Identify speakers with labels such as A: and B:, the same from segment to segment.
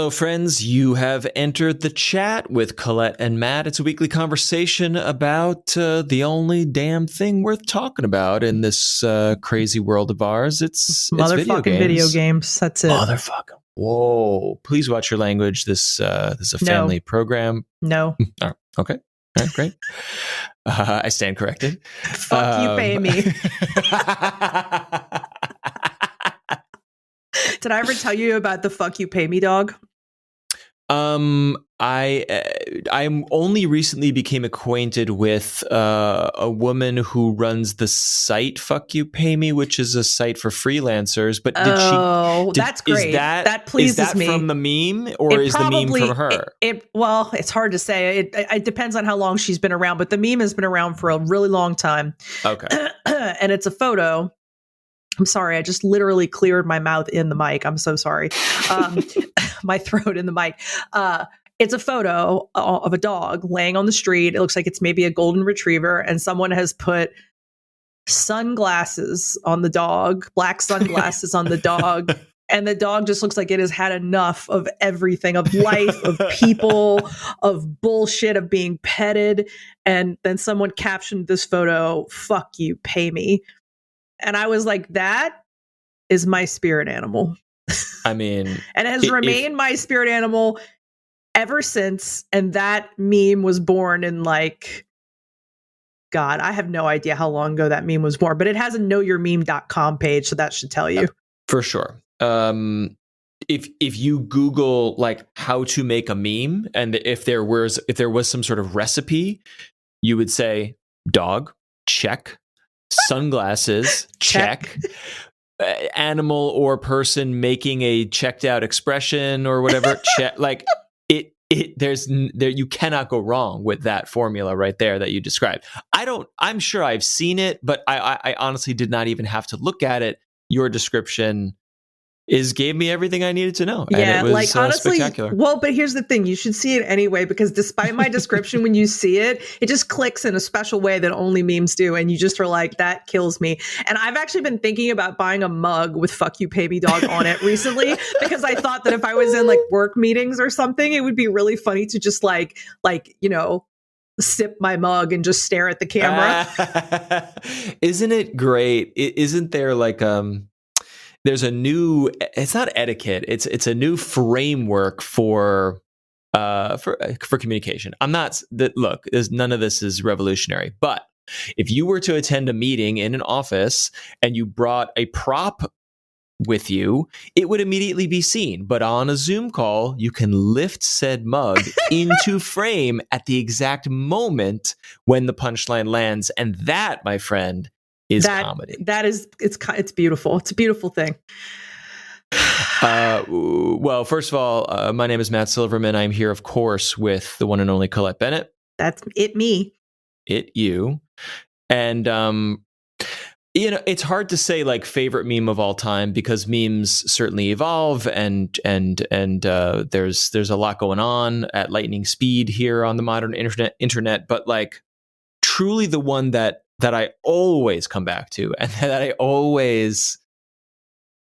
A: Hello, friends. You have entered the chat with Colette and Matt. It's a weekly conversation about the only damn thing worth talking about in this crazy world of ours. It's
B: motherfucking video games. That's it.
A: Motherfucking. Whoa. Please watch your language. This is a family program.
B: No.
A: Oh, okay. All right, great. I stand corrected.
B: Fuck you, pay me. Did I ever tell you about the fuck you pay me dog?
A: I only recently became acquainted with a woman who runs the site Fuck You Pay Me, which is a site for freelancers. But
B: that's great. That pleases me.
A: Is that from the meme, or is the meme from her?
B: Well, it's hard to say. It depends on how long she's been around, but the meme has been around for a really long time. Okay. And it's a photo. I'm sorry, I just literally cleared my mouth in the mic. I'm so sorry. My throat in the mic. It's a photo of a dog laying on the street. It looks like it's maybe a golden retriever, and someone has put sunglasses on the dog, black sunglasses on the dog. And the dog just looks like it has had enough of everything, of life, of people, of bullshit, of being petted. And then someone captioned this photo, "Fuck you, pay me." And I was like, that is my spirit animal.
A: I mean,
B: and it has remained my spirit animal ever since. And that meme was born in God, I have no idea how long ago that meme was born, but it has a knowyourmeme.com page. So that should tell you.
A: For sure. If you Google how to make a meme, and if there was some sort of recipe, you would say dog, check. Sunglasses, check. Animal or person making a checked out expression or whatever, check. You cannot go wrong with that formula right there that you described. I'm sure I've seen it, but I honestly did not even have to look at it. Your description gave me everything I needed to know.
B: Yeah,
A: and it was,
B: honestly,
A: spectacular.
B: Well, but here's the thing. You should see it anyway, because despite my description, when you see it, it just clicks in a special way that only memes do. And you just are like, that kills me. And I've actually been thinking about buying a mug with "Fuck You Pay Me Dog" on it recently, because I thought that if I was in work meetings or something, it would be really funny to just sip my mug and just stare at the camera.
A: Isn't it great? Isn't there there's a new, it's not etiquette, it's a new framework for communication. Look, none of this is revolutionary, but if you were to attend a meeting in an office and you brought a prop with you, it would immediately be seen. But on a Zoom call, you can lift said mug into frame at the exact moment when the punchline lands. And that, my friend, is comedy. It's beautiful. It's a beautiful thing. Well, first of all, my name is Matt Silverman. I'm here, of course, with the one and only Colette Bennett.
B: That's it, me.
A: It, you. And, it's hard to say favorite meme of all time, because memes certainly evolve and there's a lot going on at lightning speed here on the modern internet. But truly the one that I always come back to and that I always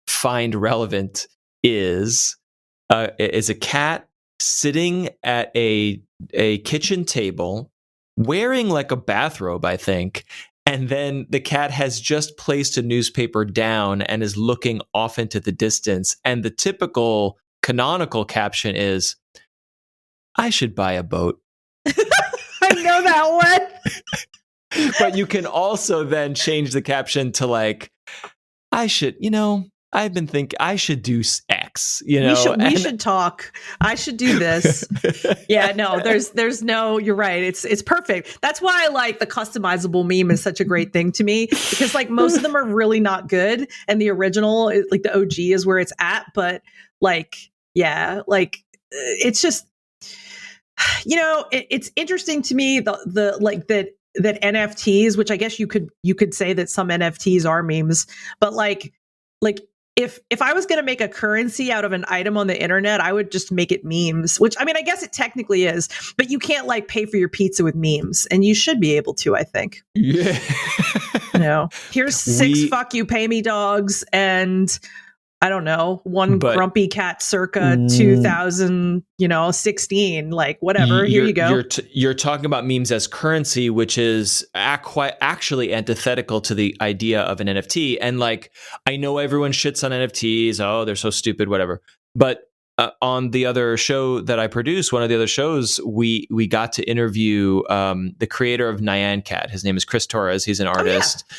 A: find relevant is a cat sitting at a kitchen table wearing a bathrobe, I think. And then the cat has just placed a newspaper down and is looking off into the distance. And the typical canonical caption is, "I should buy a boat."
B: I know that one.
A: But you can also then change the caption to "I should, I've been thinking I should do X, We
B: should talk. I should do this. Yeah, no, there's no, you're right. It's perfect. That's why I like the customizable meme is such a great thing to me, because most of them are really not good. And the original, the OG is where it's at. But it's just, it's interesting to me that NFTs, which I guess you could say that some NFTs are memes, but if I was going to make a currency out of an item on the internet, I would just make it memes, which I guess it technically is, but you can't pay for your pizza with memes, and you should be able to, I think.
A: Yeah.
B: Here's 6 fuck you pay me dogs, and I don't know, one
A: But
B: grumpy cat circa 2016, like whatever. Here you go.
A: You're talking about memes as currency, which is quite actually antithetical to the idea of an NFT. And like, I know everyone shits on NFTs. Oh, they're so stupid, whatever. But on the other show that I produce, one of the other shows, we got to interview the creator of Nyan Cat. His name is Chris Torres. He's an artist. Oh, yeah.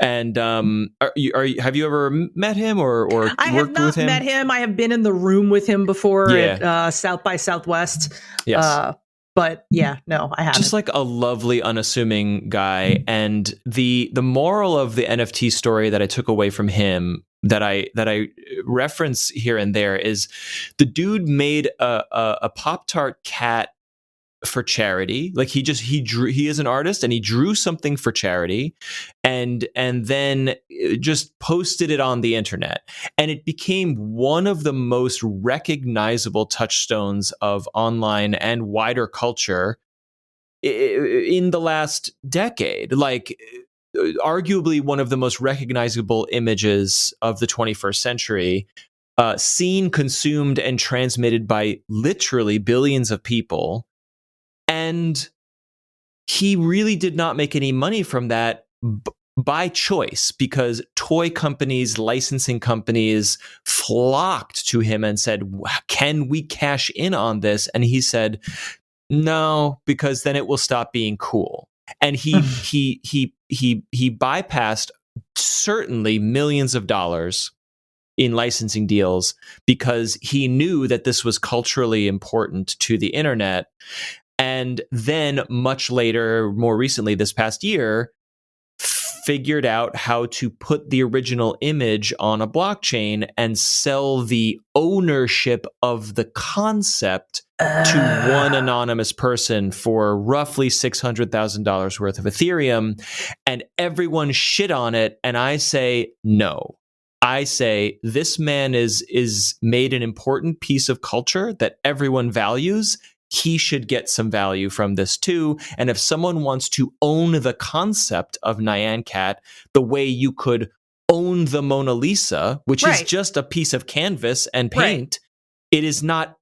A: And have you ever met him or worked with him?
B: I have not met him. I have been in the room with him before at South by Southwest.
A: Yes.
B: But yeah, no, I haven't.
A: Just like a lovely, unassuming guy. And the moral of the NFT story that I took away from him that I reference here and there is the dude made a Pop-Tart cat for charity. Like he is an artist and he drew something for charity and then just posted it on the internet, and it became one of the most recognizable touchstones of online and wider culture in the last decade. Like arguably one of the most recognizable images of the 21st century, seen, consumed, and transmitted by literally billions of people. And he really did not make any money from that by choice, because toy companies, licensing companies flocked to him and said, can we cash in on this? And he said, no, because then it will stop being cool. And he bypassed certainly millions of dollars in licensing deals because he knew that this was culturally important to the internet. And then much later, more recently, this past year, figured out how to put the original image on a blockchain and sell the ownership of the concept to one anonymous person for roughly $600,000 worth of Ethereum. And everyone shit on it. And I say, no. I say this man is made an important piece of culture that everyone values. He should get some value from this too. And if someone wants to own the concept of Nyan Cat the way you could own the Mona Lisa, which is just a piece of canvas and paint, it is not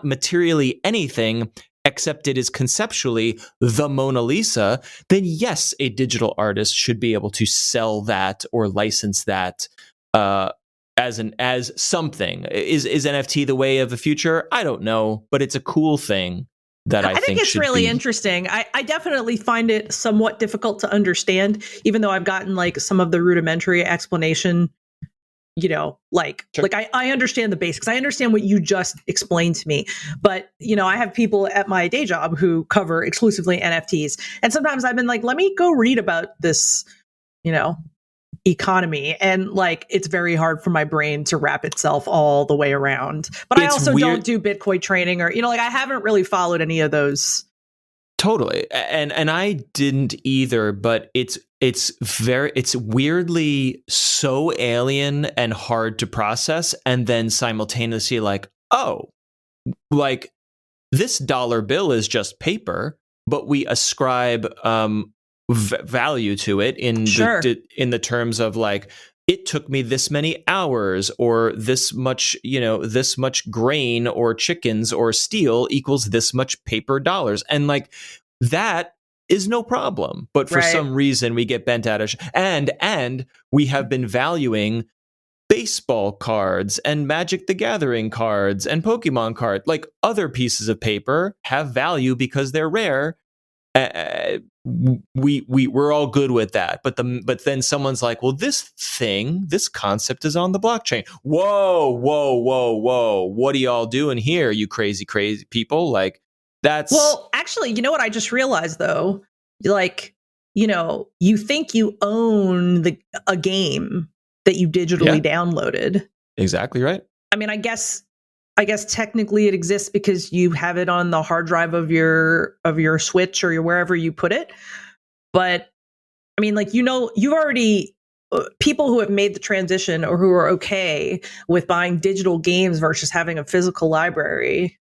A: materially anything except it is conceptually the Mona Lisa, then yes, a digital artist should be able to sell that or license that as something. Is NFT the way of the future? I don't know, but it's a cool thing that I think
B: it's really interesting. I definitely find it somewhat difficult to understand, even though I've gotten like some of the rudimentary explanation. You know, I understand the basics. I understand what you just explained to me. But, you know, I have people at my day job who cover exclusively NFTs. And sometimes I've been like, let me go read about this, you know, economy, and like it's very hard for my brain to wrap itself all the way around. But I also don't do Bitcoin training, or, you know, like I haven't really followed any of those.
A: Totally. And I didn't either, but it's weirdly so alien and hard to process, and then simultaneously like, oh, like this dollar bill is just paper, but we ascribe value to it in the terms of like, it took me this many hours, or this much, you know, this much grain or chickens or steel equals this much paper dollars. And like that is no problem. But for some reason we get bent out of and we have been valuing baseball cards and Magic the Gathering cards and Pokemon cards. Like other pieces of paper have value because they're rare. We're all good with that, but then someone's like, well, this concept is on the blockchain. Whoa, what are y'all doing here, you crazy people? Like that's
B: actually, you know what I just realized though, like, you know, you think you own a game that you digitally downloaded.
A: Exactly right.
B: I mean, I guess technically it exists because you have it on the hard drive of your Switch or wherever you put it. But I mean, like, you know, you've already people who have made the transition or who are okay with buying digital games versus having a physical library.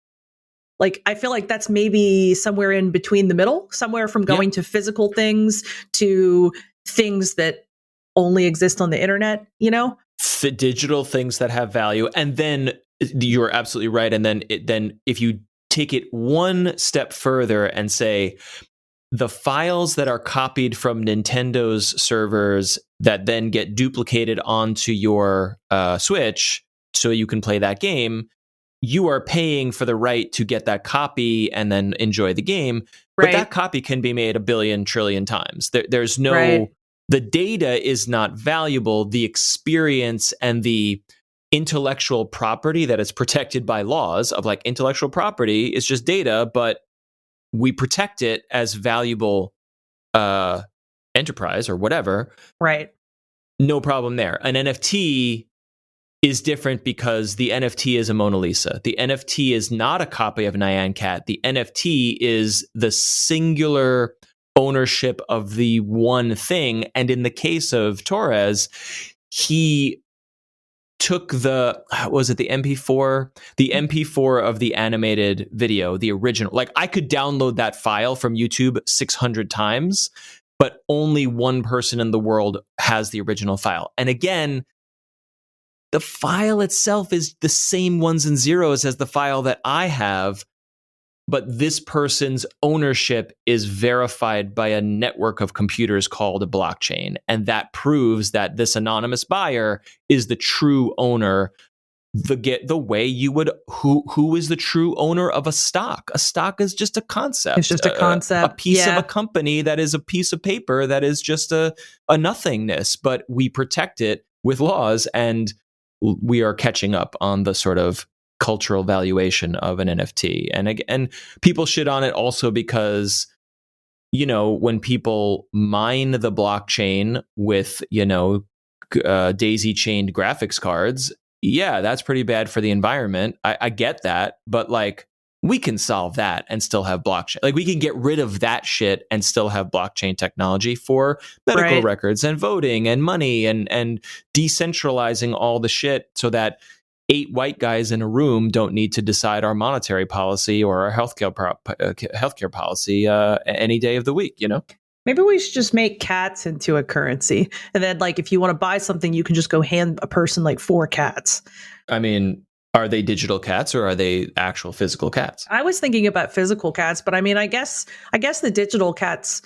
B: Like, I feel like that's maybe somewhere in between the middle, somewhere from going to physical things to things that only exist on the internet, you know?
A: digital things that have value. And then you're absolutely right. And then if you take it one step further and say the files that are copied from Nintendo's servers that then get duplicated onto your Switch so you can play that game, you are paying for the right to get that copy and then enjoy the game. But that copy can be made a billion trillion times. There's no, the data is not valuable. The experience and the intellectual property that is protected by laws of like intellectual property is just data, but we protect it as valuable enterprise or whatever.
B: Right.
A: No problem there. An NFT is different because the NFT is a Mona Lisa. The NFT is not a copy of Nyan Cat. The NFT is the singular ownership of the one thing. And in the case of Torres, he took the MP4? The MP4 of the animated video, the original. Like I could download that file from YouTube 600 times, but only one person in the world has the original file. And again, the file itself is the same ones and zeros as the file that I have, but this person's ownership is verified by a network of computers called a blockchain. And that proves that this anonymous buyer is the true owner. The way you would, who is the true owner of a stock? A stock is just a concept.
B: It's just a concept.
A: A piece of a company that is a piece of paper that is just a nothingness, but we protect it with laws, and we are catching up on the sort of cultural valuation of an NFT. And people shit on it also because, you know, when people mine the blockchain with, you know, daisy chained graphics cards, yeah, that's pretty bad for the environment. I get that, but like we can solve that and still have blockchain. Like we can get rid of that shit and still have blockchain technology for medical records and voting and money and decentralizing all the shit so that 8 white guys in a room don't need to decide our monetary policy or our healthcare policy any day of the week, you know?
B: Maybe we should just make cats into a currency. And then like if you want to buy something, you can just go hand a person like 4 cats.
A: I mean, are they digital cats or are they actual physical cats?
B: I was thinking about physical cats, but I mean, I guess the digital cats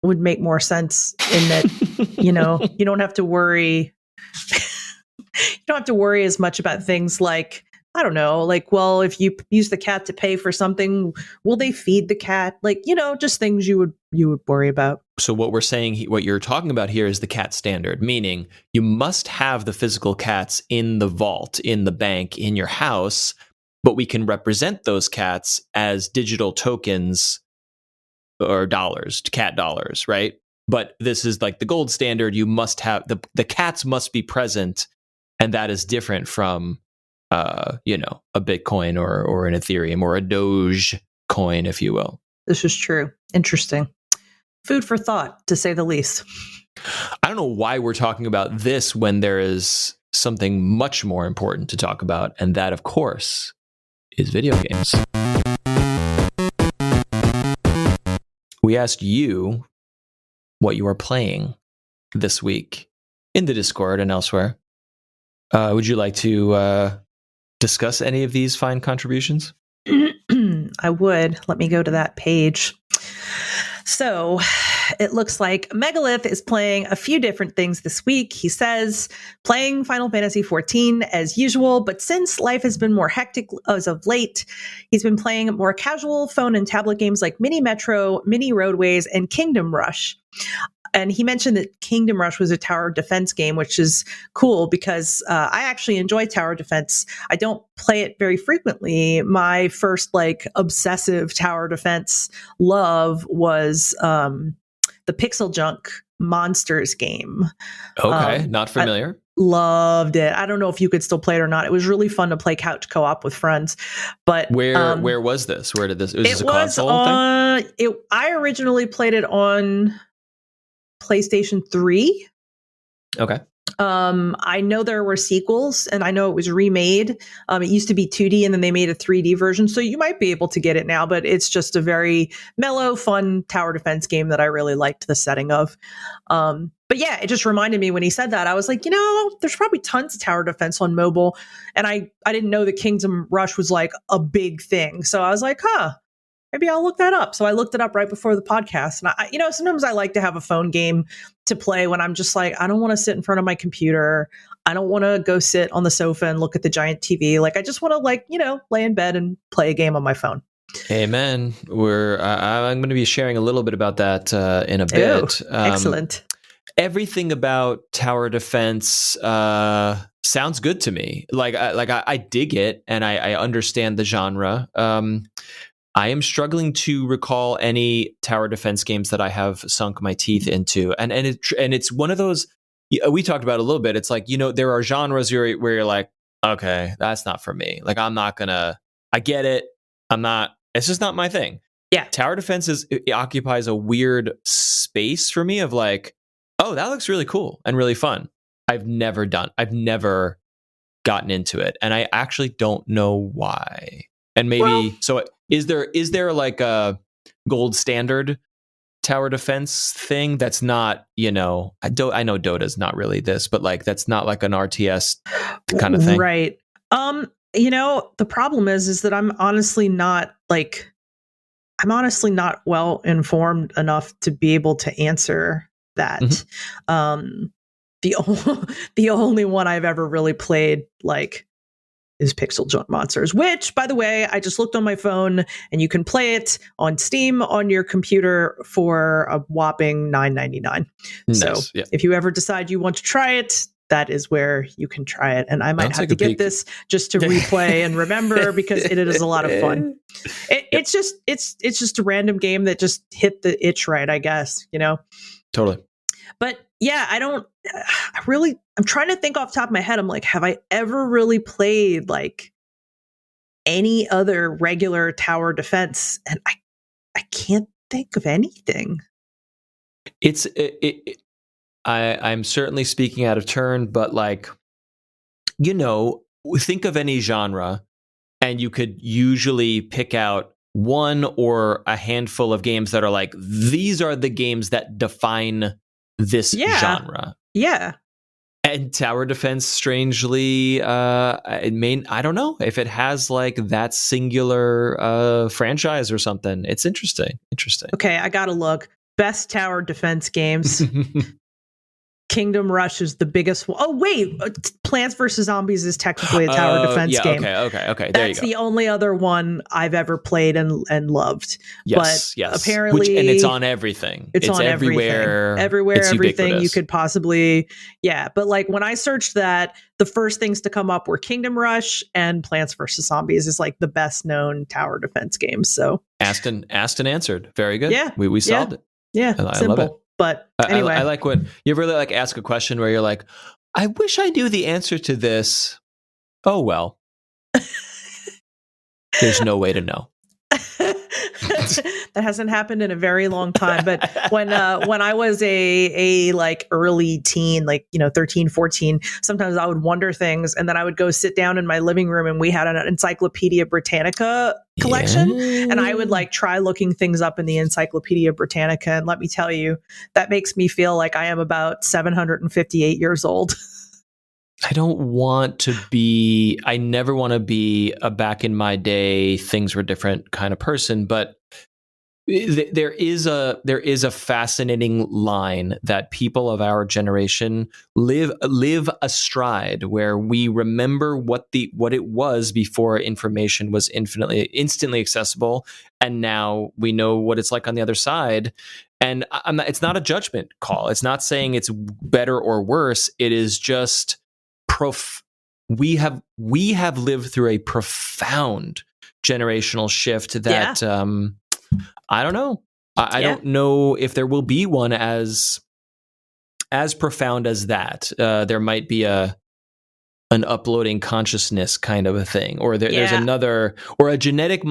B: would make more sense in that, you know, you don't have to worry. You don't have to worry as much about things like, I don't know, like, well, if you use the cat to pay for something, will they feed the cat? Like, you know, just things you would worry about.
A: So what we're saying, what you're talking about here is the cat standard, meaning you must have the physical cats in the vault, in the bank, in your house, but we can represent those cats as digital tokens or dollars, cat dollars, right? But this is like the gold standard. You must have the cats must be present, and that is different from you know, a Bitcoin or an Ethereum or a Doge coin, if you will.
B: This is true. Interesting. Food for thought, to say the least.
A: I don't know why we're talking about this when there is something much more important to talk about, and that, of course, is video games. We asked you what you are playing this week in the Discord and elsewhere. Would you like to discuss any of these fine contributions?
B: I would. Let me go to that page. So it looks like Megalith is playing a few different things this week. He says playing Final Fantasy XIV as usual, but since life has been more hectic as of late, he's been playing more casual phone and tablet games like Mini Metro, Mini Roadways, and Kingdom Rush. And he mentioned that Kingdom Rush was a tower defense game, which is cool because I actually enjoy tower defense. I don't play it very frequently. My first like obsessive tower defense love was the Pixel Junk Monsters game.
A: Okay, not familiar.
B: Loved it. I don't know if you could still play it or not. It was really fun to play couch co-op with friends. But
A: where was this? Where did this? Was this a console thing?
B: I originally played it on PlayStation 3.
A: Okay.
B: I know there were sequels, and I know it was remade. It used to be 2D, and then they made a 3D version, so you might be able to get it now. But it's just a very mellow, fun tower defense game that I really liked the setting of. But yeah, it just reminded me when he said that. I was like, there's probably tons of tower defense on mobile, and I didn't know that Kingdom Rush was like a big thing. So I was like, maybe I'll look that up. So I looked it up right before the podcast. And sometimes I like to have a phone game to play when I'm just like, I don't want to sit in front of my computer. I don't want to go sit on the sofa and look at the giant TV. Like, I just want to lay in bed and play a game on my phone.
A: Amen. I'm going to be sharing a little bit about that in a bit.
B: Excellent.
A: Everything about tower defense sounds good to me. I dig it, and I understand the genre. I am struggling to recall any tower defense games that I have sunk my teeth into, and it's one of those we talked about a little bit. It's like, there are genres where you're like, okay, that's not for me. Like, I'm not gonna. I get it. I'm not. It's just not my thing.
B: Yeah,
A: tower defense it occupies a weird space for me of like, oh, that looks really cool and really fun. I've never gotten into it, and I actually don't know why. And maybe so. Is there like a gold standard tower defense thing that's not, I know Dota's not really this, but like that's not like an RTS kind of thing,
B: right? The problem is that I'm honestly not well informed enough to be able to answer that. Mm-hmm. The only one I've ever really played is Pixel Junk Monsters, which, by the way, I just looked on my phone, and you can play it on Steam on your computer for a whopping $9.99. Nice, so if you ever decide you want to try it, that is where you can try it. And I might have to get this just to replay and remember, because it is a lot of fun. It's just a random game that just hit the itch right, I guess,
A: Totally.
B: But yeah, I'm trying to think off the top of my head. I'm like, have I ever really played like any other regular tower defense? And I can't think of anything.
A: I'm certainly speaking out of turn, but like, think of any genre and you could usually pick out one or a handful of games that are like, these are the games that define this genre.
B: Yeah.
A: And tower defense, strangely, I don't know if it has like that singular franchise or something. It's interesting.
B: Okay, I gotta look. Best tower defense games. Kingdom Rush is the biggest one. Oh, wait. Plants vs. Zombies is technically a tower defense game.
A: Okay.
B: That's the only other one I've ever played and loved.
A: Yes.
B: Apparently,
A: and it's on everything.
B: It's on everywhere. Everything ubiquitous. You could possibly. Yeah. But like when I searched that, the first things to come up were Kingdom Rush and Plants vs. Zombies is like the best known tower defense game. So
A: asked and answered. Very good.
B: Yeah.
A: We solved it.
B: Yeah.
A: I
B: simple.
A: love it.
B: But anyway,
A: I like when you ever like ask a question where you're like, I wish I knew the answer to this. Oh, well, there's no way to know.
B: That hasn't happened in a very long time. But when I was a like early teen, 13, 14, sometimes I would wonder things, and then I would go sit down in my living room, and we had an Encyclopedia Britannica collection, and I would like try looking things up in the Encyclopedia Britannica, and let me tell you, that makes me feel like I am about 758 years old.
A: I never want to be a back in my day, things were different kind of person, but there is a fascinating line that people of our generation live astride, where we remember what it was before information was instantly accessible, and now we know what it's like on the other side. And it's not a judgment call. It's not saying it's better or worse. It is just we have lived through a profound generational shift that I don't know. I don't know if there will be one as profound as that. There might be an uploading consciousness kind of a thing, or there's another, or a genetic.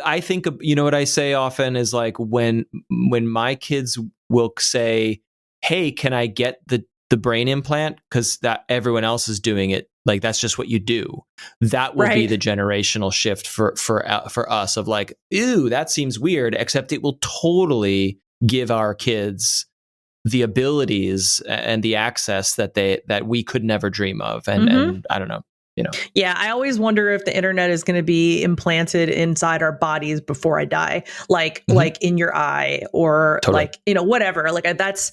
A: I think, what I say often is like when my kids will say, "Hey, can I get the the brain implant because that everyone else is doing it. Like that's just what you do. That will be the generational shift for us of like, ew, that seems weird. Except it will totally give our kids the abilities and the access that we could never dream of. And I don't know.
B: Yeah, I always wonder if the internet is going to be implanted inside our bodies before I die, like in your eye or like, whatever. Like that's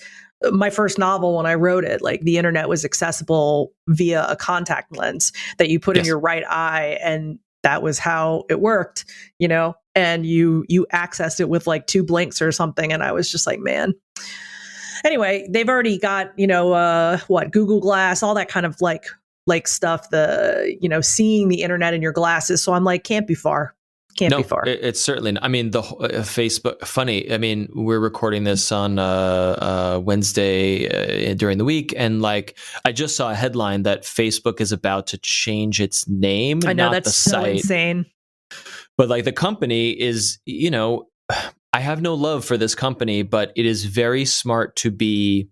B: my first novel when I wrote it. Like the internet was accessible via a contact lens that you put in your right eye, and that was how it worked, and you accessed it with like 2 blinks or something. And I was just like, man. Anyway, they've already got, Google Glass, all that kind of like stuff, seeing the internet in your glasses. So I'm like, can't be far. Can't be far.
A: It's certainly, I mean, the Facebook, funny. I mean, we're recording this on Wednesday during the week. And like, I just saw a headline that Facebook is about to change its name.
B: I know,
A: not
B: that's
A: the
B: so
A: site.
B: insane.
A: But like the company is, I have no love for this company, but it is very smart to be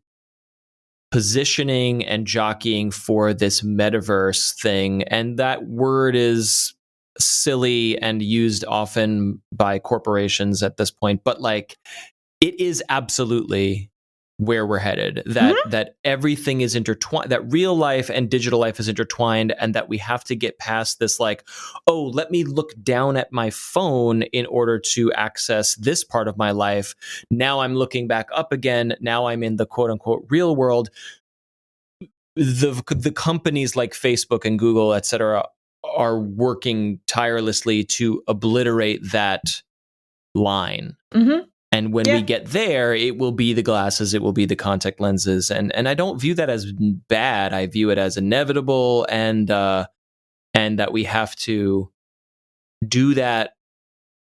A: positioning and jockeying for this metaverse thing. And that word is silly and used often by corporations at this point. But like, it is absolutely where we're headed, that everything is intertwined, that real life and digital life is intertwined, and that we have to get past this like, oh, let me look down at my phone in order to access this part of my life. Now I'm looking back up again. Now I'm in the quote unquote real world. The companies like Facebook and Google, et cetera, are working tirelessly to obliterate that line. And when we get there, it will be the glasses, it will be the contact lenses. And I don't view that as bad. I view it as inevitable, and that we have to do that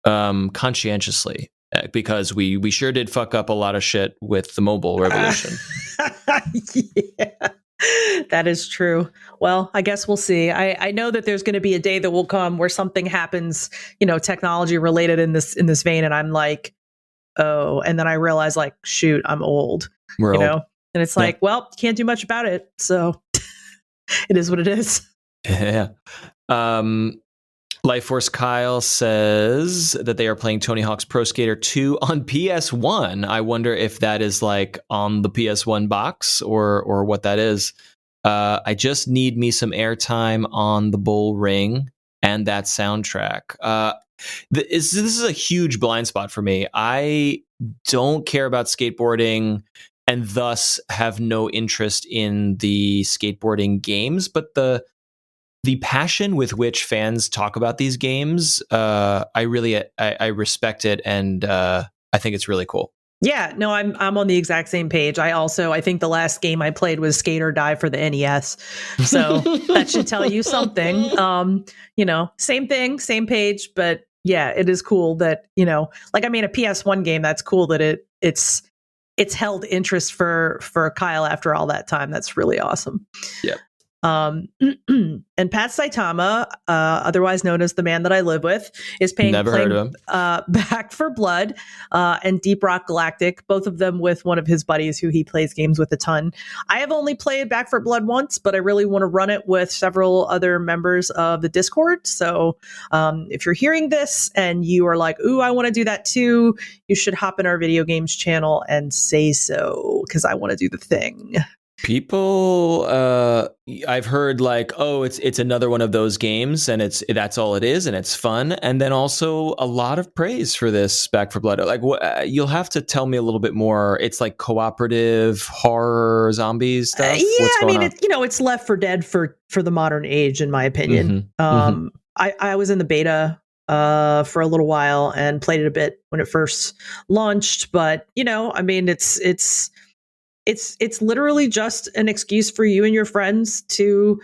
A: conscientiously, because we sure did fuck up a lot of shit with the mobile revolution.
B: Yeah, that is true. Well, I guess we'll see. I know that there's going to be a day that will come where something happens, technology related in this vein, and I'm like, oh, and then I realize like, shoot, I'm old,
A: We're old.
B: And it's like, well, can't do much about it. So it is what it is.
A: Yeah. Life Force Kyle says that they are playing Tony Hawk's Pro Skater 2 on PS1. I wonder if that is like on the PS1 box or what that is. I just need me some airtime on the bull ring and that soundtrack. This is a huge blind spot for me. I don't care about skateboarding and thus have no interest in the skateboarding games, but the passion with which fans talk about these games, I respect it, and I think it's really cool.
B: Yeah, no, I'm on the exact same page. I think the last game I played was Skate or Die for the NES. So that should tell you something. Same thing, same page, but yeah, it is cool that, a PS1 game, that's cool that it's held interest for Kyle after all that time. That's really awesome.
A: Yeah.
B: And Pat Saitama, otherwise known as the man that I live with, is playing Back for Blood and Deep Rock Galactic, both of them with one of his buddies who he plays games with a ton. I have only played Back for Blood once, but I really want to run it with several other members of the Discord. So if you're hearing this and you are like, ooh, I want to do that too, you should hop in our video games channel and say so, because I want to do the thing.
A: People, I've heard like, oh, it's another one of those games, and that's all it is, and it's fun, and then also a lot of praise for this Back for Blood. Like, you'll have to tell me a little bit more. It's like cooperative horror zombie stuff.
B: What's going on? It's Left 4 Dead for the modern age, in my opinion. I was in the beta for a little while and played it a bit when it first launched, but it's literally just an excuse for you and your friends to,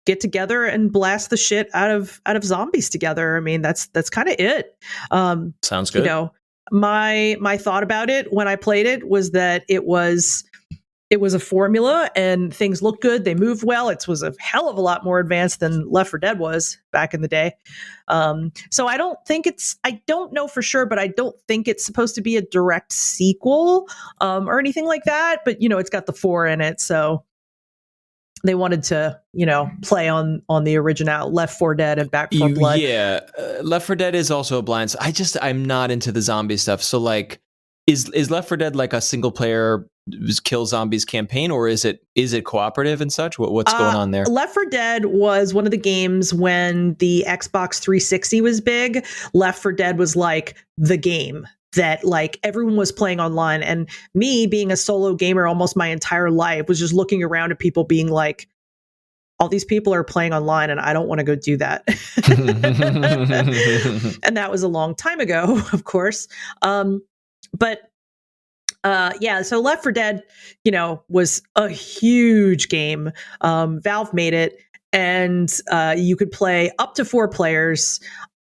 B: get together and blast the shit out of zombies together. I mean, that's kind of it.
A: Sounds good.
B: My thought about it when I played it was that it was it was a formula and things looked good. They moved well. It was a hell of a lot more advanced than Left 4 Dead was back in the day. So I don't know for sure, but I don't think it's supposed to be a direct sequel or anything like that. But, it's got the 4 in it. So they wanted to, play on the original Left 4 Dead and Back 4 Blood.
A: Yeah. Left 4 Dead is also a blind. I'm not into the zombie stuff. So like, is Left 4 Dead like a single player kill zombies campaign, or is it cooperative and such? What's going on there?
B: Left 4 Dead was one of the games when the Xbox 360 was big. Left 4 Dead was like the game that like everyone was playing online, and me being a solo gamer almost my entire life was just looking around at people being like, all these people are playing online and I don't want to go do that. And that was a long time ago, of course. So Left 4 Dead, was a huge game. Valve made it, and you could play up to 4 players.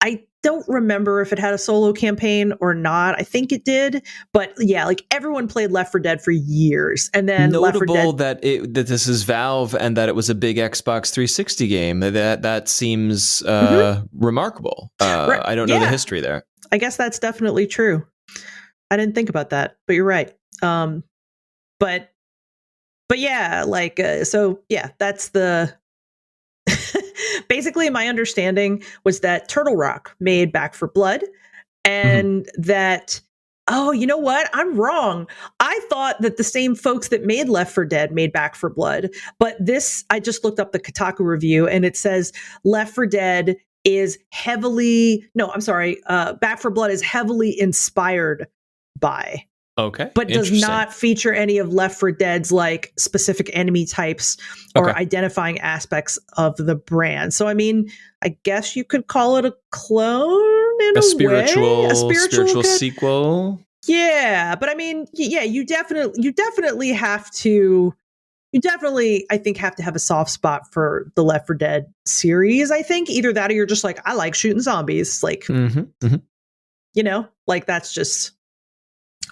B: I don't remember if it had a solo campaign or not. I think it did, but yeah, like everyone played Left 4 Dead for years, and then
A: notable that this is Valve and that it was a big Xbox 360 game. That seems remarkable. Right. I don't know the history there.
B: I guess that's definitely true. I didn't think about that, but you're right. But yeah, that's the basically my understanding was that Turtle Rock made Back 4 Blood, and that, oh, you know what? I'm wrong. I thought that the same folks that made Left 4 Dead made Back 4 Blood, but I just looked up the Kotaku review and it says Left 4 Dead is Back 4 Blood is heavily inspired by.
A: Okay.
B: But does not feature any of Left 4 Dead's like specific enemy types or identifying aspects of the brand. So I mean, I guess you could call it a clone in a
A: spiritual
B: way. A
A: spiritual sequel.
B: Yeah, but I mean, yeah, you definitely have to. You definitely, I think, have to have a soft spot for the Left 4 Dead series. I think either that or you're just like, I like shooting zombies. Like, like that's just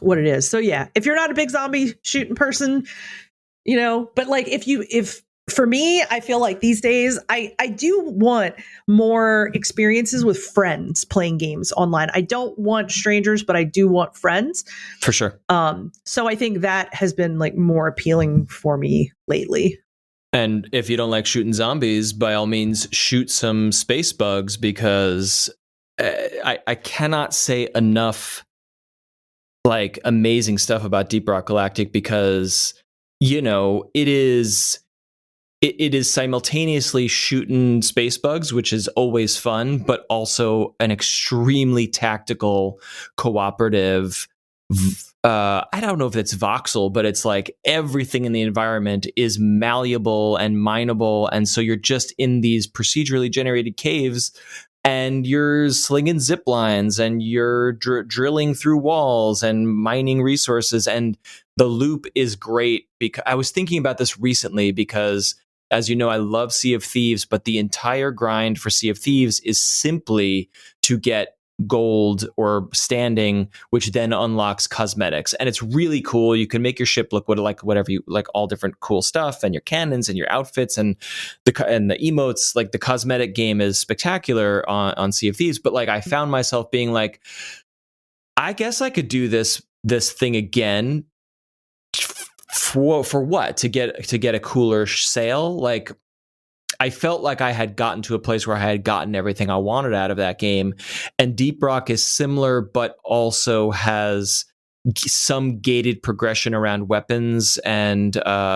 B: what it is. So yeah, if you're not a big zombie shooting person, but like if for me, I feel like these days I do want more experiences with friends playing games online. I don't want strangers, but I do want friends.
A: For sure.
B: So I think that has been like more appealing for me lately.
A: And if you don't like shooting zombies, by all means, shoot some space bugs, because I cannot say enough like amazing stuff about Deep Rock Galactic, because it is simultaneously shooting space bugs, which is always fun, but also an extremely tactical, cooperative. I don't know if it's voxel, but it's like everything in the environment is malleable and mineable, and so you're just in these procedurally generated caves. And you're slinging zip lines, and you're drilling through walls and mining resources. And the loop is great, because I was thinking about this recently, because as you know, I love Sea of Thieves, but the entire grind for Sea of Thieves is simply to get gold or standing, which then unlocks cosmetics. And it's really cool. You can make your ship look like whatever you like, all different cool stuff, and your cannons and your outfits and the emotes. Like the cosmetic game is spectacular on Sea of Thieves. But like I found myself being like, I guess I could do this thing again for what? To get a cooler sail? Like I felt like I had gotten to a place where I had gotten everything I wanted out of that game. And Deep Rock is similar, but also has some gated progression around weapons and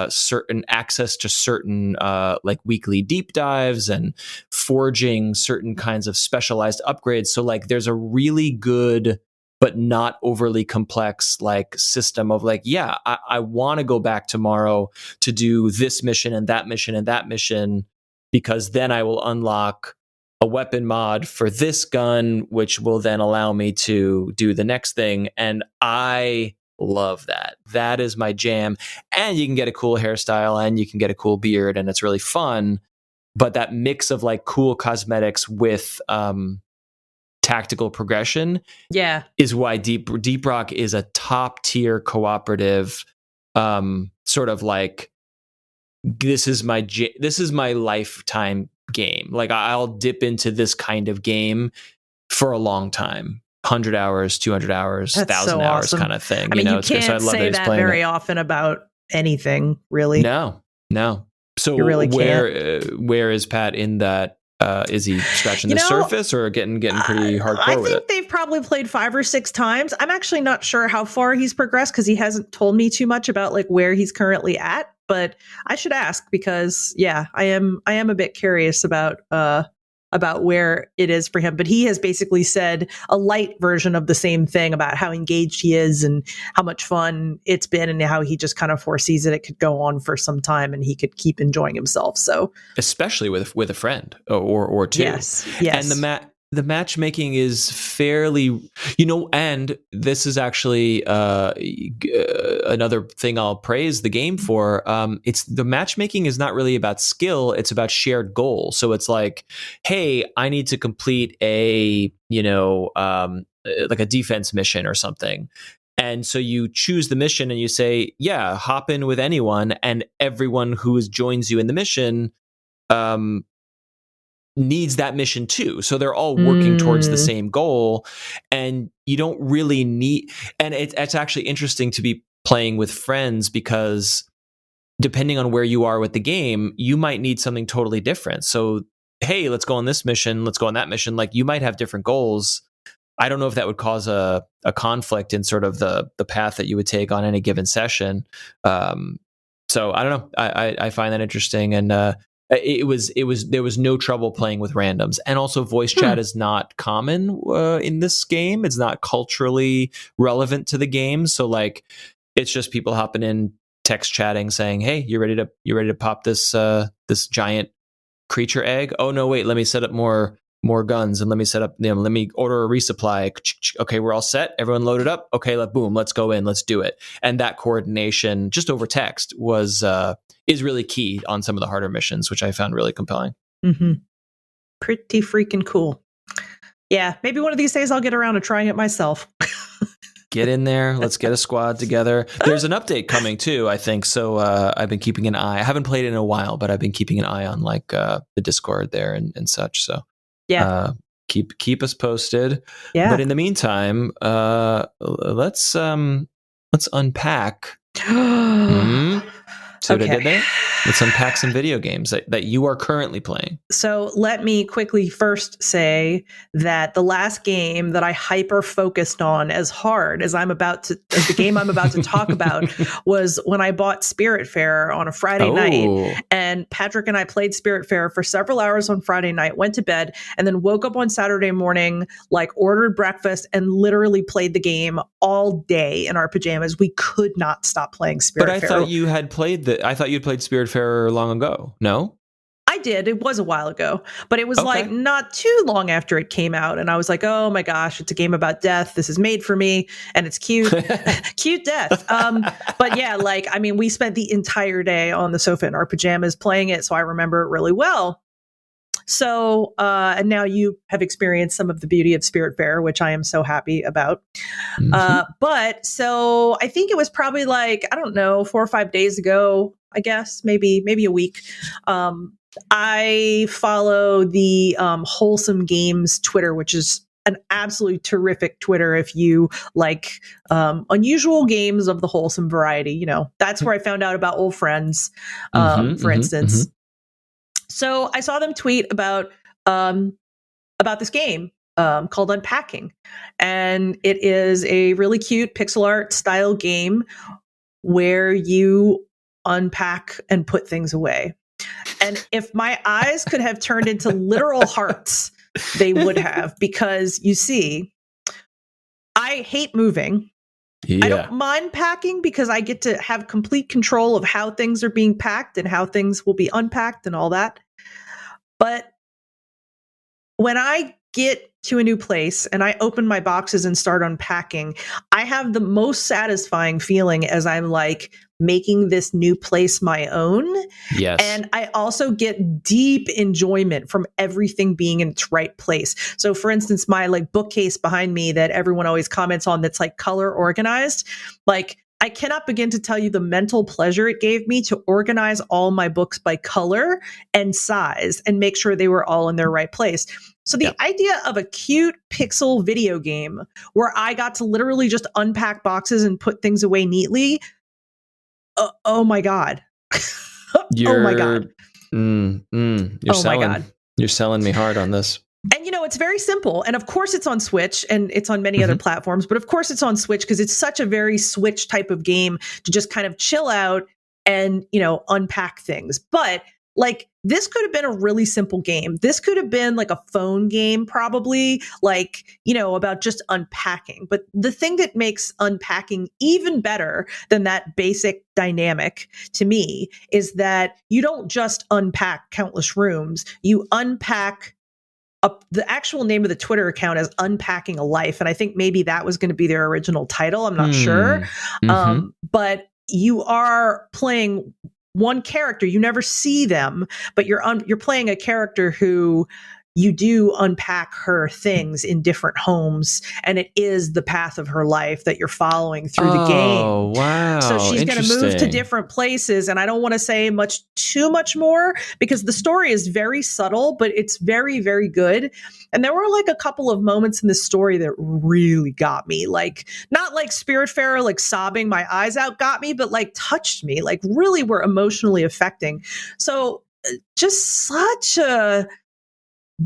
A: certain access to certain like weekly deep dives and forging certain kinds of specialized upgrades. So like there's a really good but not overly complex like system of like, yeah, I want to go back tomorrow to do this mission and that mission and that mission, because then I will unlock a weapon mod for this gun, which will then allow me to do the next thing. And I love that. That is my jam. And you can get a cool hairstyle and you can get a cool beard, and it's really fun. But that mix of like cool cosmetics with tactical progression,
B: yeah,
A: is why Deep Rock is a top tier cooperative sort of like, this is my lifetime game. Like, I'll dip into this kind of game for a long time. 100 hours, 200 hours, 1,000 hours
B: awesome.
A: kind of thing.
B: I mean, you
A: so
B: can't say that very often about anything, really.
A: No. So
B: you really
A: where is Pat in that? Is he scratching the surface or getting pretty hardcore with it?
B: I think they've probably played 5 or 6 times. I'm actually not sure how far he's progressed because he hasn't told me too much about like where he's currently at. But I should ask because, yeah, I am a bit curious about where it is for him. But he has basically said a light version of the same thing about how engaged he is and how much fun it's been and how he just kind of foresees that it could go on for some time and he could keep enjoying himself. So especially
A: with a friend or two.
B: Yes.
A: And the matchmaking is fairly, and this is actually another thing I'll praise the game for. It's the matchmaking is not really about skill; it's about shared goal. So it's like, hey, I need to complete a like a defense mission or something. And so you choose the mission and you say, yeah, hop in with anyone, and everyone who joins you in the mission needs that mission too. So they're all working towards the same goal, and you don't really need, and it's actually interesting to be playing with friends because depending on where you are with the game, you might need something totally different. So, hey, let's go on this mission, let's go on that mission. Like, you might have different goals. I don't know if that would cause a conflict in sort of the path that you would take on any given session. So I don't know. I find that interesting, and there was no trouble playing with randoms. And also, voice chat is not common in this game. It's not culturally relevant to the game. So like, it's just people hopping in, text chatting, saying, "Hey, you ready to pop this this giant creature egg? Oh no, wait, let me set up more guns, and let me set up let me order a resupply. Okay, we're all set. Everyone loaded up. Okay, let's go in. Let's do it." And that coordination just over text is really key on some of the harder missions, which I found really compelling.
B: Mm-hmm. Pretty freaking cool. Yeah, maybe one of these days I'll get around to trying it myself.
A: Get in there. Let's get a squad together. There's an update coming too, I think. So I've been keeping an eye. I haven't played it in a while, but I've been keeping an eye on like the Discord there and such. So
B: yeah,
A: keep us posted.
B: Yeah.
A: But in the meantime, let's unpack. So what I did there? Let's unpack some video games that you are currently playing.
B: So let me quickly first say that the last game that I hyper focused on as hard as the game I'm about to talk about was when I bought Spiritfarer on a Friday night. And Patrick and I played Spiritfarer for several hours on Friday night, went to bed, and then woke up on Saturday morning, like ordered breakfast and literally played the game all day in our pajamas. We could not stop playing Spiritfarer.
A: But I thought you had played Spiritfarer long ago. No?
B: I did. It was a while ago, but it was like not too long after it came out. And I was like, oh my gosh, it's a game about death. This is made for me. And it's cute, cute death. But yeah, like, I mean, we spent the entire day on the sofa in our pajamas playing it. So I remember it really well. So, and now you have experienced some of the beauty of Spiritfarer, which I am so happy about. But so I think it was probably like, I don't know, 4 or 5 days ago, I guess, maybe a week. I follow the Wholesome Games Twitter, which is an absolutely terrific Twitter if you like unusual games of the wholesome variety. That's where I found out about Old Friends, for instance. So I saw them tweet about this game called Unpacking, and it is a really cute pixel art style game where you unpack and put things away. And if my eyes could have turned into literal hearts, they would have, because you see, I hate moving. Yeah. I don't mind packing because I get to have complete control of how things are being packed and how things will be unpacked and all that. But when I get to a new place and I open my boxes and start unpacking, I have the most satisfying feeling as I'm like making this new place my own.
A: Yes.
B: And I also get deep enjoyment from everything being in its right place. So for instance, my like bookcase behind me that everyone always comments on that's like color organized, like I cannot begin to tell you the mental pleasure it gave me to organize all my books by color and size and make sure they were all in their right place. So the idea of a cute pixel video game where I got to literally just unpack boxes and put things away neatly. Oh my God. Oh my God.
A: You're selling me hard on this.
B: And, it's very simple. And of course it's on Switch and it's on many other platforms, but of course it's on Switch because it's such a very Switch type of game to just kind of chill out and, unpack things. But like, this could have been a really simple game. This could have been like a phone game, probably, like, about just unpacking. But the thing that makes unpacking even better than that basic dynamic to me is that you don't just unpack countless rooms, you unpack the actual name of the Twitter account is Unpacking a Life. And I think maybe that was going to be their original title. I'm not sure. But you are playing one character. You never see them, but you're playing a character who you do unpack her things in different homes, and it is the path of her life that you're following through the game.
A: Oh, wow.
B: So she's going to move to different places, and I don't want to say too much more because the story is very subtle, but it's very, very good. And there were like a couple of moments in the story that really got me, like not like Spiritfarer, like sobbing my eyes out got me, but like touched me, like really were emotionally affecting. So just such a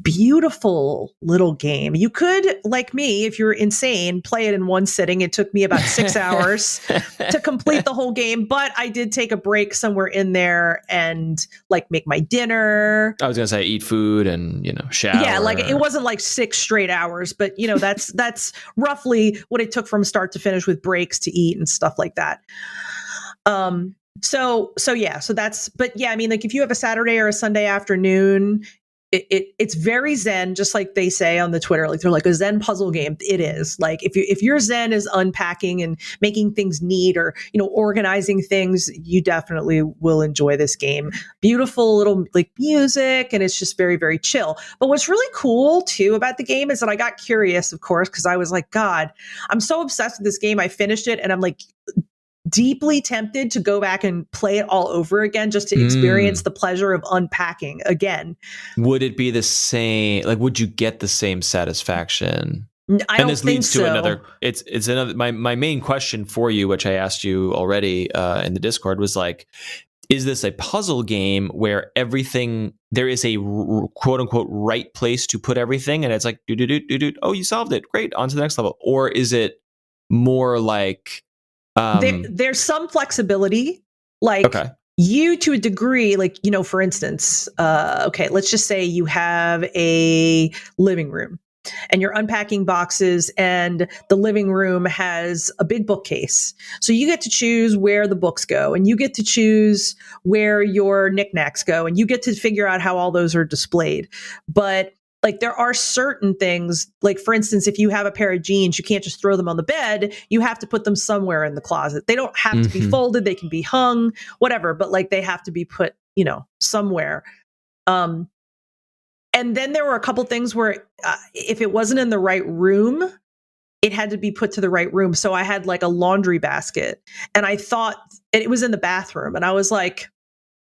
B: beautiful little game. You could, like me, if you're insane, play it in one sitting. It took me about 6 hours to complete the whole game, but I did take a break somewhere in there and like make my dinner.
A: I was gonna say eat food and shower.
B: Yeah, like it wasn't like 6 straight hours, but that's roughly what it took from start to finish with breaks to eat and stuff like that. So that's, but yeah, I mean, like if you have a Saturday or a Sunday afternoon, it's very zen, just like they say on the Twitter, like they're like a zen puzzle game. It is like if your zen is unpacking and making things neat or organizing things, you definitely will enjoy this game. Beautiful little like music, and it's just very, very chill. But what's really cool too about the game is that I got curious, of course, because I was like, God, I'm so obsessed with this game. I finished it and I'm like deeply tempted to go back and play it all over again just to experience the pleasure of unpacking again.
A: Would it be the same? Like, would you get the same satisfaction?
B: I don't think so.
A: To another. It's another. My main question for you, which I asked you already in the Discord, was like, is this a puzzle game where there is a quote unquote right place to put everything, and it's like oh, you solved it, great, on to the next level, or is it more like
B: there's some flexibility, like you to a degree, like, for instance, let's just say you have a living room and you're unpacking boxes and the living room has a big bookcase. So you get to choose where the books go and you get to choose where your knickknacks go and you get to figure out how all those are displayed. But like there are certain things, like for instance, if you have a pair of jeans, you can't just throw them on the bed. You have to put them somewhere in the closet. They don't have to be folded. They can be hung, whatever, but like they have to be put, somewhere. And then there were a couple things where if it wasn't in the right room, it had to be put to the right room. So I had like a laundry basket and I thought it was in the bathroom. And I was like,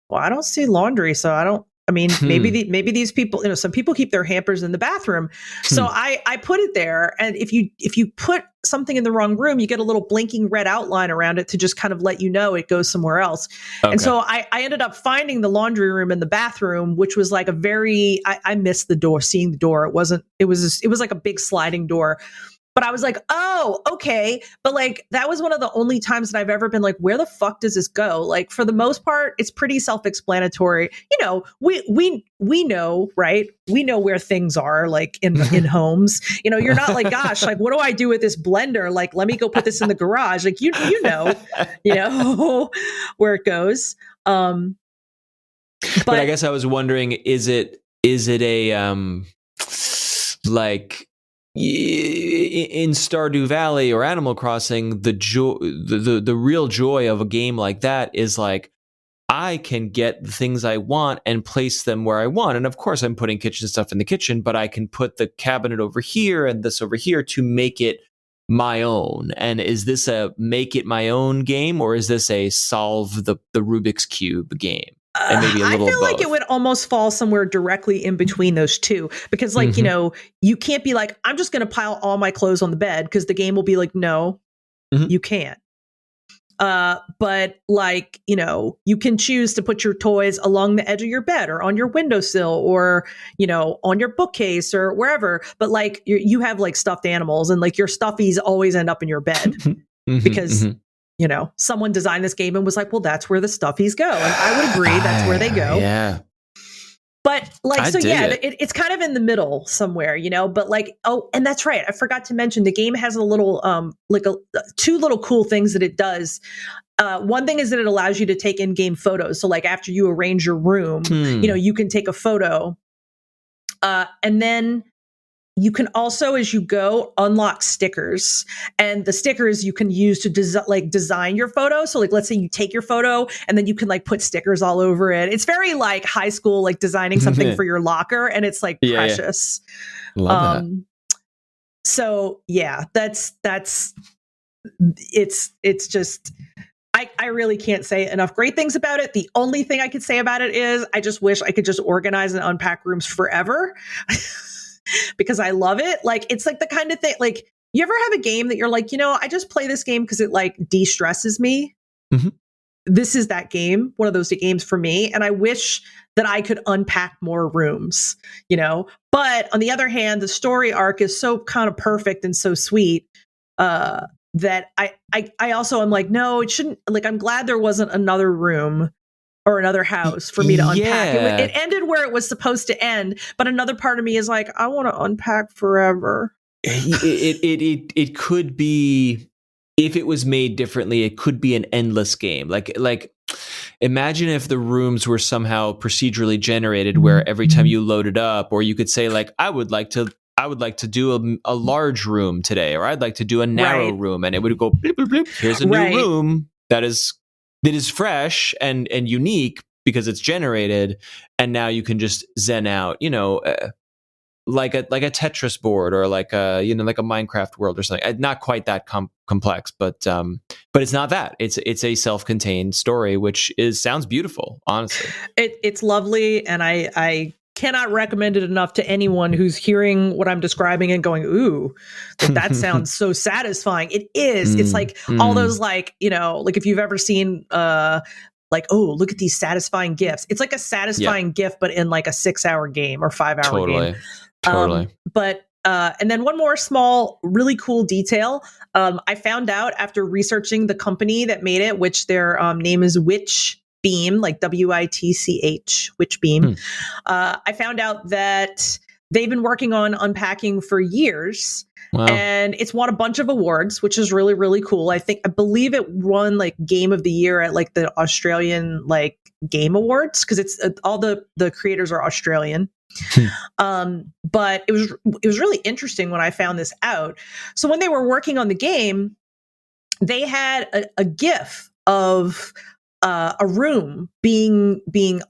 B: well, I don't see laundry. So maybe these people, some people keep their hampers in the bathroom. So I put it there. And if you put something in the wrong room, you get a little blinking red outline around it to just kind of let you know it goes somewhere else. Okay. And so I ended up finding the laundry room in the bathroom, which was like I missed the door, seeing the door. It was like a big sliding door. But I was like, oh, okay. But like, that was one of the only times that I've ever been like, where the fuck does this go? Like, for the most part, it's pretty self-explanatory. We know, right? We know where things are, like in homes. You're not like, gosh, like, what do I do with this blender? Like, let me go put this in the garage. Like, you know where it goes. But
A: I guess I was wondering, is it a like, in Stardew Valley or Animal Crossing, the real joy of a game like that is like, I can get the things I want and place them where I want. And of course, I'm putting kitchen stuff in the kitchen, but I can put the cabinet over here and this over here to make it my own? And is this a make it my own game, or is this a solve the Rubik's Cube game? And maybe a little
B: I feel
A: both.
B: like it would almost fall somewhere directly in between those two, because like, you know, you can't be like, I'm just going to pile all my clothes on the bed, because the game will be like, no, you can't. But like, you know, you can choose to put your toys along the edge of your bed or on your windowsill or, you know, on your bookcase or wherever. But like you have like stuffed animals, and like your stuffies always end up in your bed because, you know, someone designed this game and was like, well, that's where the stuffies go. And I would agree that's where they go.
A: Yeah.
B: But like, so yeah, it's kind of in the middle somewhere, you know, but like, oh, and that's right. I forgot to mention the game has a little, two little cool things that it does. One thing is that it allows you to take in-game photos. So like after you arrange your room, you know, you can take a photo. And then you can also, as you go, unlock stickers, and the stickers you can use to design your photo. So like, let's say you take your photo and then you can like put stickers all over it. It's very like high school, like designing something for your locker, and it's like precious.
A: Love that.
B: So yeah, it's just, I really can't say enough great things about it. The only thing I could say about it is I just wish I could just organize and unpack rooms forever. Because I love it. Like, it's like the kind of thing, like, you ever have a game that you're like, you know, I just play this game because it like de-stresses me. This is that game, one of those games for me. And I wish that I could unpack more rooms, you know, but on the other hand, the story arc is so kind of perfect and so sweet, that I also am like, no, it shouldn't, like, I'm glad there wasn't another room or another house for me to unpack. It ended where it was supposed to end, but another part of me is like, I want to unpack forever.
A: It could be, if it was made differently, it could be an endless game. Like imagine if the rooms were somehow procedurally generated, where every time you load it up, or you could say like, I would like to do a large room today, or I'd like to do a narrow room, and it would go bloop, bloop, bloop. Here's a new room that is fresh and unique because it's generated, and now you can just zen out, you know, like a Tetris board, or like a, you know, like a Minecraft world or something. Not quite that complex, but it's not that. It's a self-contained story, which sounds beautiful. Honestly,
B: it's lovely, and I cannot recommend it enough to anyone who's hearing what I'm describing and going, ooh, that sounds so satisfying. It is. It's like all those, like, you know, like if you've ever seen like, oh, look at these satisfying GIFs. It's like a satisfying GIF, but in like a 6-hour game or 5-hour game.
A: Totally.
B: But and then one more small, really cool detail. I found out after researching the company that made it, which their name is Witch Beam, like WITCH, Witch Beam. I found out that they've been working on Unpacking for years. Wow. And it's won a bunch of awards, which is really, really cool. I believe it won like Game of the Year at like the Australian like Game Awards, because it's all the creators are Australian. But it was really interesting when I found this out. So when they were working on the game, they had a GIF of a room being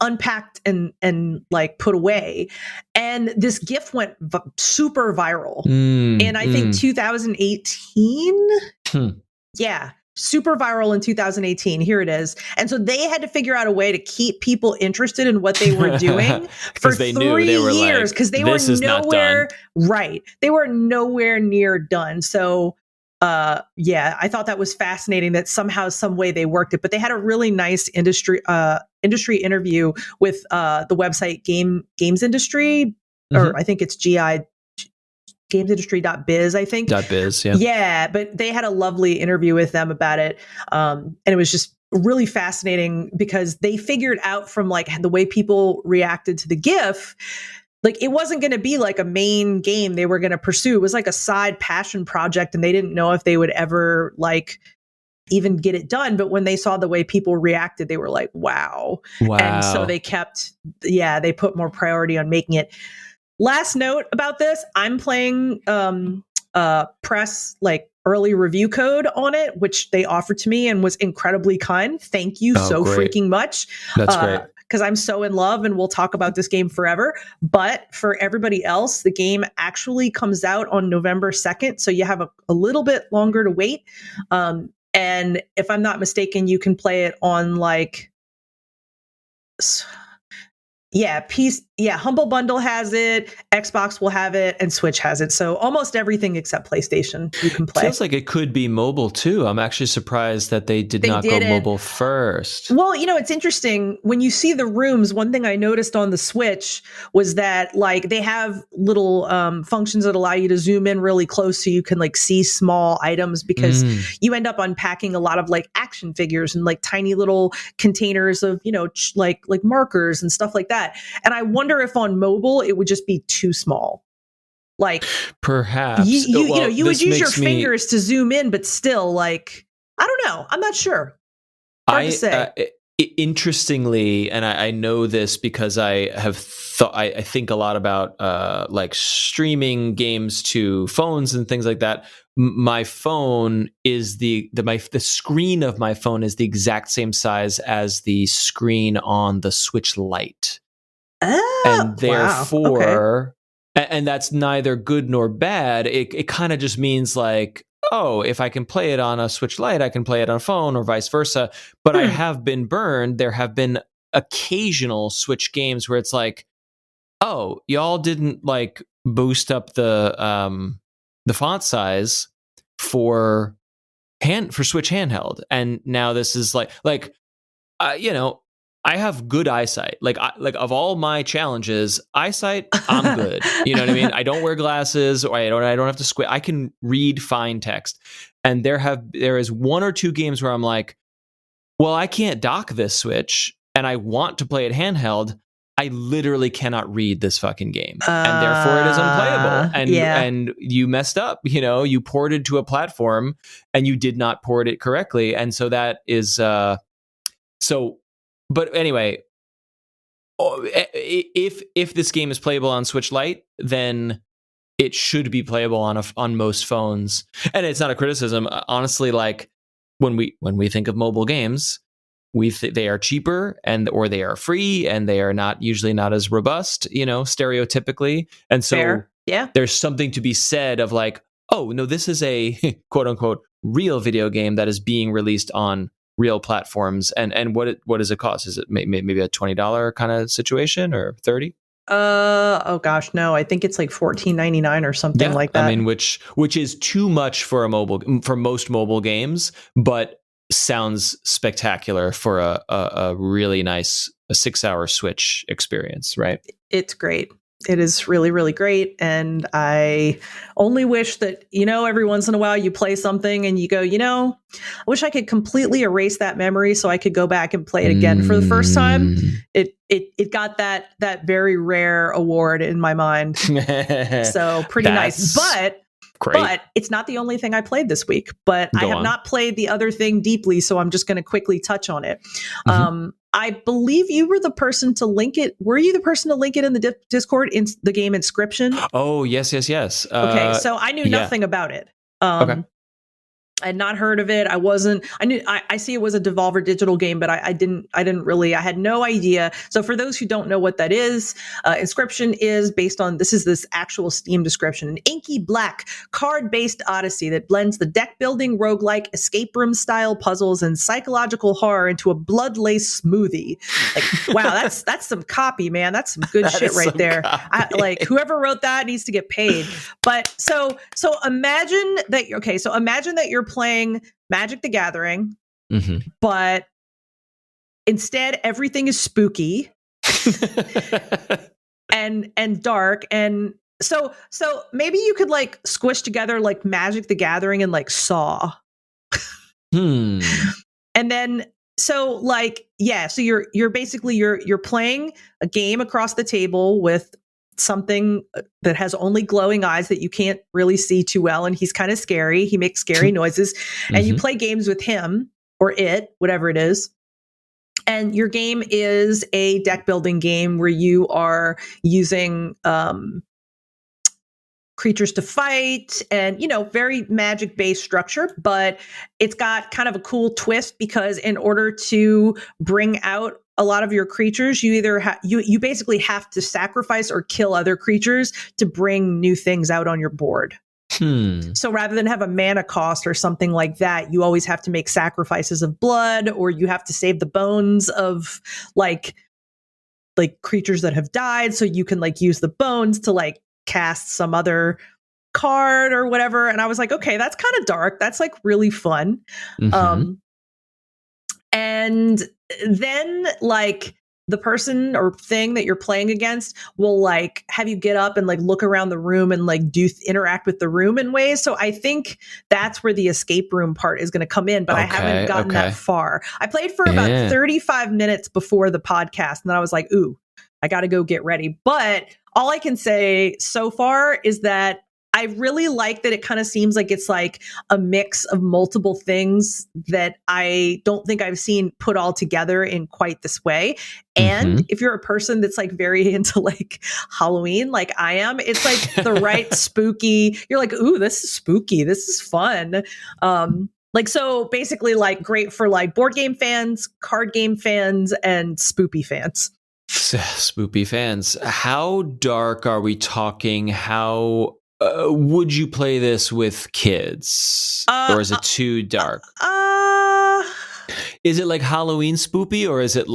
B: unpacked and like put away, and this GIF went super viral in I think 2018. Yeah, super viral in 2018. Here it is. And so they had to figure out a way to keep people interested in what they were doing for 3 years, because they were nowhere right. They were nowhere near done. So yeah, I thought that was fascinating that somehow, some way they worked it, but they had a really nice industry interview with the website Games Industry, or I think it's gamesindustry.biz, I think.
A: .biz, yeah.
B: Yeah, but they had a lovely interview with them about it. And it was just really fascinating because they figured out from like the way people reacted to the GIF, like it wasn't going to be like a main game they were going to pursue. It was like a side passion project, and they didn't know if they would ever like even get it done. But when they saw the way people reacted, they were like, wow. And so they they put more priority on making it. Last note about this, I'm playing press like early review code on it, which they offered to me and was incredibly kind. Thank you so
A: great.
B: freaking much.
A: That's great.
B: because I'm so in love and we'll talk about this game forever. But for everybody else, the game actually comes out on November 2nd. So you have a little bit longer to wait. And if I'm not mistaken, you can play it on like, Humble Bundle has it, Xbox will have it, and Switch has it. So almost everything except PlayStation you can play.
A: Feels like it could be mobile too. I'm actually surprised that they did not go mobile first.
B: Well, it's interesting when you see the rooms. One thing I noticed on the Switch was that like they have little functions that allow you to zoom in really close so you can like see small items, because you end up unpacking a lot of like action figures and like tiny little containers of like markers and stuff like that. And I wonder if on mobile it would just be too small. Like
A: perhaps
B: you would use your fingers to zoom in, but still, like, I don't know. I'm not sure. Hard to say.
A: Interestingly, and I know this because I have thought, I think a lot about like streaming games to phones and things like that. My phone is the screen of my phone is the exact same size as the screen on the Switch Lite. And therefore, and that's neither good nor bad. It kind of just means like, oh, if I can play it on a Switch Lite, I can play it on a phone or vice versa. But I have been burned. There have been occasional Switch games where it's like, oh, y'all didn't like boost up the font size for Switch handheld, and now this is like I have good eyesight. Like of all my challenges, eyesight, I'm good. You know what I mean? I don't wear glasses, or I don't have to squint. I can read fine text. And there is one or two games where I'm like, well, I can't dock this Switch and I want to play it handheld. I literally cannot read this fucking game, and therefore it is unplayable. And you messed up. You ported to a platform and you did not port it correctly, and so that is so. But anyway, if this game is playable on Switch Lite, then it should be playable on most phones. And it's not a criticism, honestly. Like when we think of mobile games, they are cheaper or they are free, and they are usually not as robust, stereotypically. And so there's something to be said of like, oh no, this is a quote unquote real video game that is being released on real platforms. And what does it cost? Is it maybe a $20 kind of situation, or $30?
B: Oh gosh, no. I think it's like $14.99 or something like that.
A: I mean, which is too much for most mobile games, but sounds spectacular for a really nice 6-hour Switch experience, right?
B: It's great. It is really, really great. And I only wish that, every once in a while you play something and you go, I wish I could completely erase that memory so I could go back and play it again for the first time. It got that very rare award in my mind. So pretty nice. But it's not the only thing I played this week. But I have not played the other thing deeply, so I'm just going to quickly touch on it. I believe you were the person to link it. Were you the person to link it in the Discord in the game Inscryption?
A: Oh, yes.
B: Okay, so I knew nothing about it.
A: Okay.
B: I had not heard of it. I see it was a Devolver Digital game, but I had no idea. So for those who don't know what that is, Inscryption is based on, this actual Steam description, an inky black card-based odyssey that blends the deck building, roguelike, escape room style puzzles and psychological horror into a blood-laced smoothie. Like, wow, that's some copy, man. That's some good shit right there. Whoever wrote that needs to get paid. But so imagine that you're playing Magic the Gathering, but instead everything is spooky and dark, and so maybe you could like squish together like Magic the Gathering and like Saw. And then so you're basically you're playing a game across the table with something that has only glowing eyes that you can't really see too well, and he's kind of scary. He makes scary noises, and you play games with him or it, whatever it is. And your game is a deck building game where you are using creatures to fight and, very magic based structure, but it's got kind of a cool twist because in order to bring out a lot of your creatures, you either you basically have to sacrifice or kill other creatures to bring new things out on your board. So rather than have a mana cost or something like that, you always have to make sacrifices of blood, or you have to save the bones of like creatures that have died, so you can use the bones to cast some other card or whatever. And I was like, okay, that's kind of dark. That's really fun. And then the person or thing that you're playing against will have you get up and look around the room and interact with the room in ways. So I think that's where the escape room part is going to come in, but I haven't gotten that far. I played for about 35 minutes before the podcast, and then I was like, ooh, I got to go get ready. But all I can say so far is that I really like that it kind of seems like it's a mix of multiple things that I don't think I've seen put all together in quite this way. And if you're a person that's very into Halloween, like I am, it's the right spooky, you're like, ooh, this is spooky. This is fun. So basically great for board game fans, card game fans, and spoopy fans.
A: Spoopy fans. How dark are we talking? How would you play this with kids, or is it too dark? Is it Halloween spoopy, or is it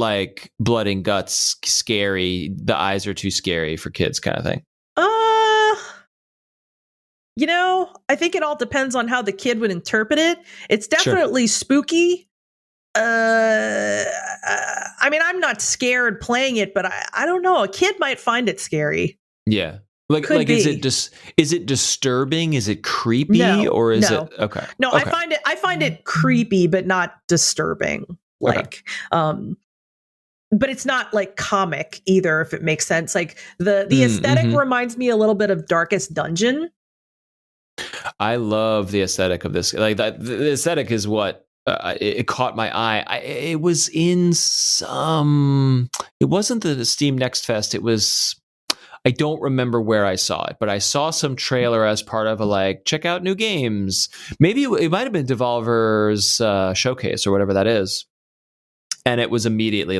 A: blood and guts scary? The eyes are too scary for kids, kind of thing.
B: I think it all depends on how the kid would interpret it. It's definitely spooky. I mean, I'm not scared playing it, but I don't know. A kid might find it scary.
A: Yeah. Is it disturbing? Is it creepy? Or is it okay?
B: No, okay. I find it creepy, but not disturbing. But it's not comic either, if it makes sense. The aesthetic reminds me a little bit of Darkest Dungeon.
A: I love the aesthetic of this. The aesthetic is what it caught my eye. It was in some. It wasn't the Steam Next Fest. It was. I don't remember where I saw it, but I saw some trailer as part of a check out new games. Maybe it might have been Devolver's showcase or whatever that is. And it was immediately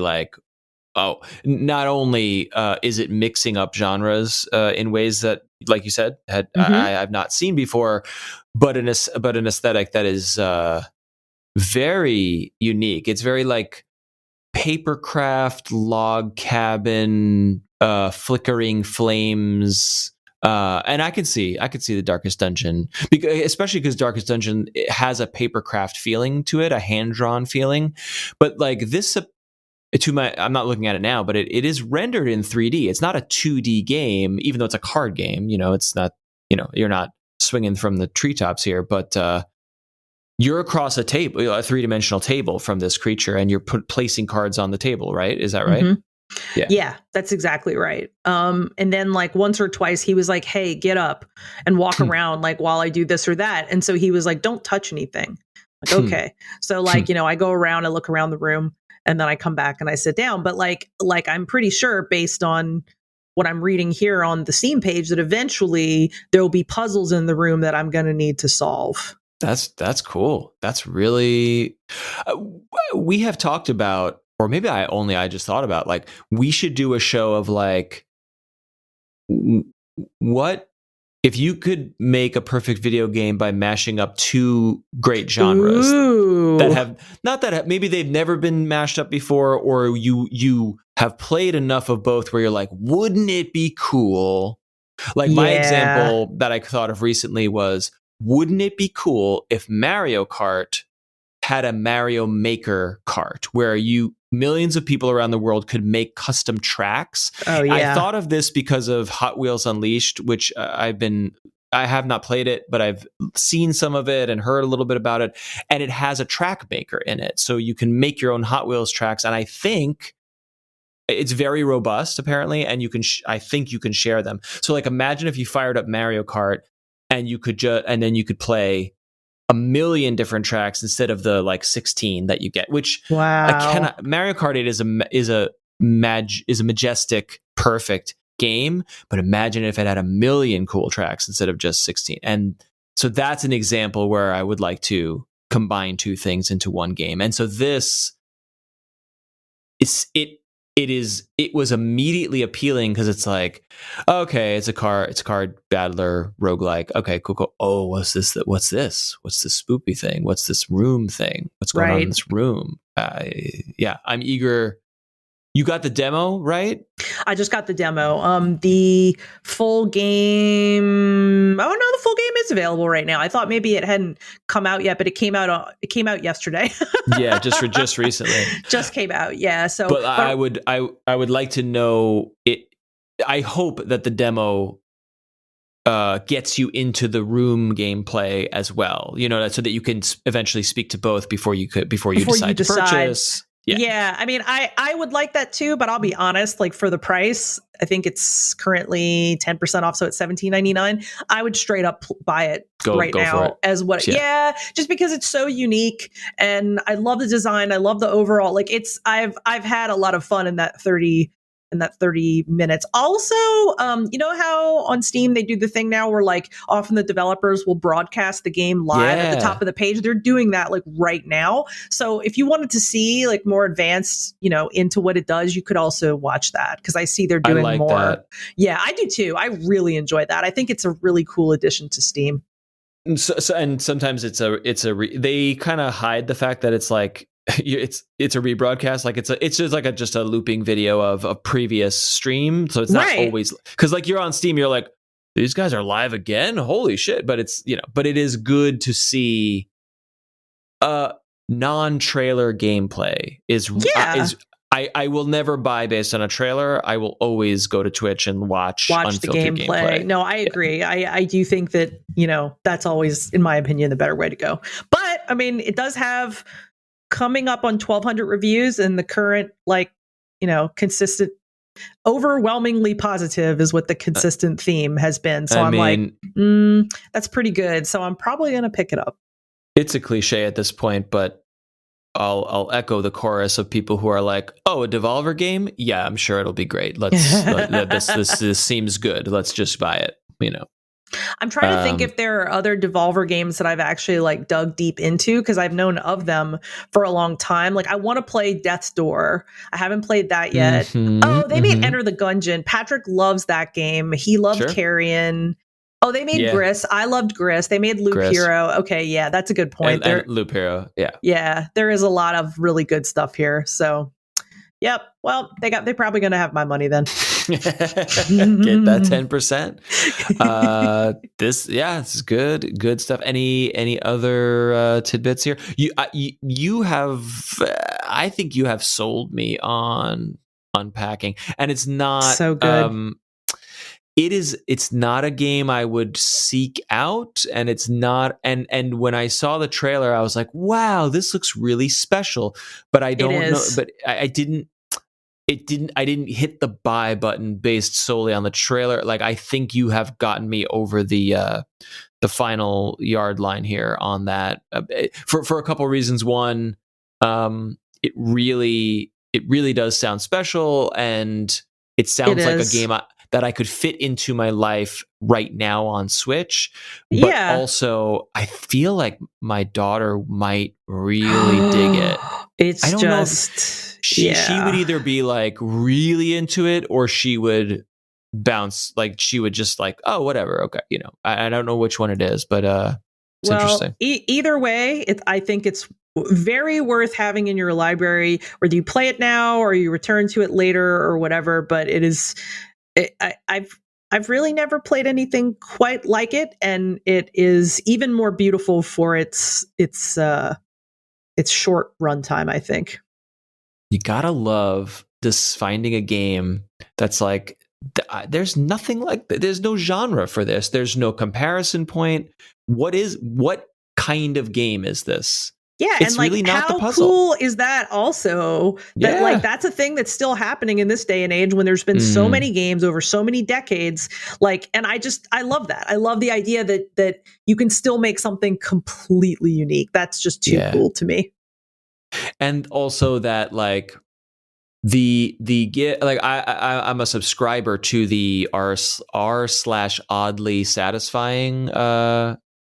A: oh, not only is it mixing up genres in ways that, like you said, I've not seen before, but an aesthetic that is very unique. It's very papercraft, log cabin, flickering flames, and I could see the Darkest Dungeon, especially because Darkest Dungeon has a papercraft feeling to it, a hand drawn feeling. But this, I'm not looking at it now, but it is rendered in 3D. It's not a 2D game, even though it's a card game. It's not. You're not swinging from the treetops here, but you're across a table, a 3-dimensional table from this creature, and you're placing cards on the table, right? Is that right?
B: Yeah, that's exactly right. And then once or twice he was like, hey, get up and walk around while I do this or that. And so he was like, don't touch anything. Okay. So I go around, I look around the room, and then I come back and I sit down. But I'm pretty sure based on what I'm reading here on the Steam page that eventually there will be puzzles in the room that I'm going to need to solve.
A: That's cool. That's really, we have talked about, or maybe I just thought about we should do a show of what if you could make a perfect video game by mashing up two great genres maybe they've never been mashed up before, or you have played enough of both where you're wouldn't it be cool? My example that I thought of recently was, wouldn't it be cool if Mario Kart had a Mario Maker kart where millions of people around the world could make custom tracks?
B: Oh, yeah.
A: I thought of this because of Hot Wheels Unleashed, which I have not played it, but I've seen some of it and heard a little bit about it. And it has a track maker in it. So you can make your own Hot Wheels tracks. And I think it's very robust, apparently. And I think you can share them. So imagine if you fired up Mario Kart and you could and then you could play a million different tracks instead of the 16 that you get, which
B: wow.
A: Mario Kart 8 is a majestic, perfect game, but imagine if it had 1 million cool tracks instead of just 16. And so that's an example where I would like to combine two things into one game. And so this it was immediately appealing because it's like, okay, it's a card battler roguelike. Okay, cool. Oh, what's this? What's this spoopy thing? What's this room thing? What's going on in this room? Yeah, I'm eager. You got the demo, right?
B: I just got the demo. The full game. Oh no, the full game is available right now. I thought maybe it hadn't come out yet, but it came out. It came out yesterday.
A: Yeah, just recently.
B: Just came out. Yeah. So,
A: but I would like to know it. I hope that the demo gets you into the room gameplay as well. You know, so that you can eventually speak to both before you decide to purchase.
B: Yeah. I mean, I would like that too, but I'll be honest, like for the price, I think it's currently 10% off. So it's $17.99. I would straight up buy it right now as what, just because it's so unique and I love the design. I love the overall, like I've had a lot of fun in that 30 minutes. Also, you know how on Steam they do the thing now where like often the developers will broadcast the game live at the top of the page. They're doing that like right now. So if you wanted to see like more advanced, you know, into what it does, you could also watch that because I see they're doing more. That. Yeah, I do too. I really enjoy that. I think it's a really cool addition to Steam.
A: So and sometimes they kind of hide the fact that it's like it's a rebroadcast, like it's just a looping video of a previous stream, so it's not always because like you're on Steam, you're like, these guys are live again, holy shit. But it's, you know, but it is good to see non-trailer gameplay is I will never buy based on a trailer. I will always go to Twitch and watch
B: the gameplay. No, I agree. I do think that, you know, that's always, in my opinion, the better way to go. But I mean, it does have coming up on 1,200 reviews, and the current, like, you know, consistent, overwhelmingly positive is what the consistent theme has been. So I'm like, that's pretty good. So I'm probably going to pick it up.
A: It's a cliche at this point, but I'll echo the chorus of people who are like, oh, a Devolver game? Yeah, I'm sure it'll be great. This seems good. Let's just buy it, you know.
B: I'm trying to think if there are other Devolver games that I've actually like dug deep into because I've known of them for a long time. Like I want to play Death's Door. I haven't played that yet. They made Enter the Gungeon. Patrick loves that game. He loved Carrion. Oh, they made Gris. I loved Gris. They made Loop Hero. Okay, yeah, that's a good point.
A: And Loop Hero,
B: yeah, there is a lot of really good stuff here. So, yep. Well, they're probably going to have my money then.
A: Get that 10%. This is good stuff. Any other tidbits here? You have, I think you have sold me on Unpacking, and it's not
B: so good.
A: It's not a game I would seek out, and it's not. And when I saw the trailer, I was like, wow, this looks really special. But I don't know. But I didn't hit the buy button based solely on the trailer. Like, I think you have gotten me over the final yard line here on that for a couple of reasons. One, it really does sound special, and it sounds like a game that I could fit into my life right now on Switch. But also, I feel like my daughter might really dig it.
B: It's just
A: she would either be like really into it, or she would bounce, like she would just like, oh, whatever, okay, you know. I don't know which one it is, but it's interesting.
B: Either way, I think it's very worth having in your library, whether you play it now or you return to it later or whatever. But it is, I've really never played anything quite like it, and it is even more beautiful for its short runtime, I think.
A: You gotta love this, finding a game that's like, there's nothing like that. There's no genre for this. There's no comparison point. What kind of game is this?
B: Yeah,
A: it's
B: and like,
A: really not the puzzle.
B: How cool is that also? That like that's a thing that's still happening in this day and age when there's been so many games over so many decades. Like, and I love that. I love the idea that you can still make something completely unique. That's just too cool to me.
A: And also that, like, like I'm a subscriber to the r/oddly satisfying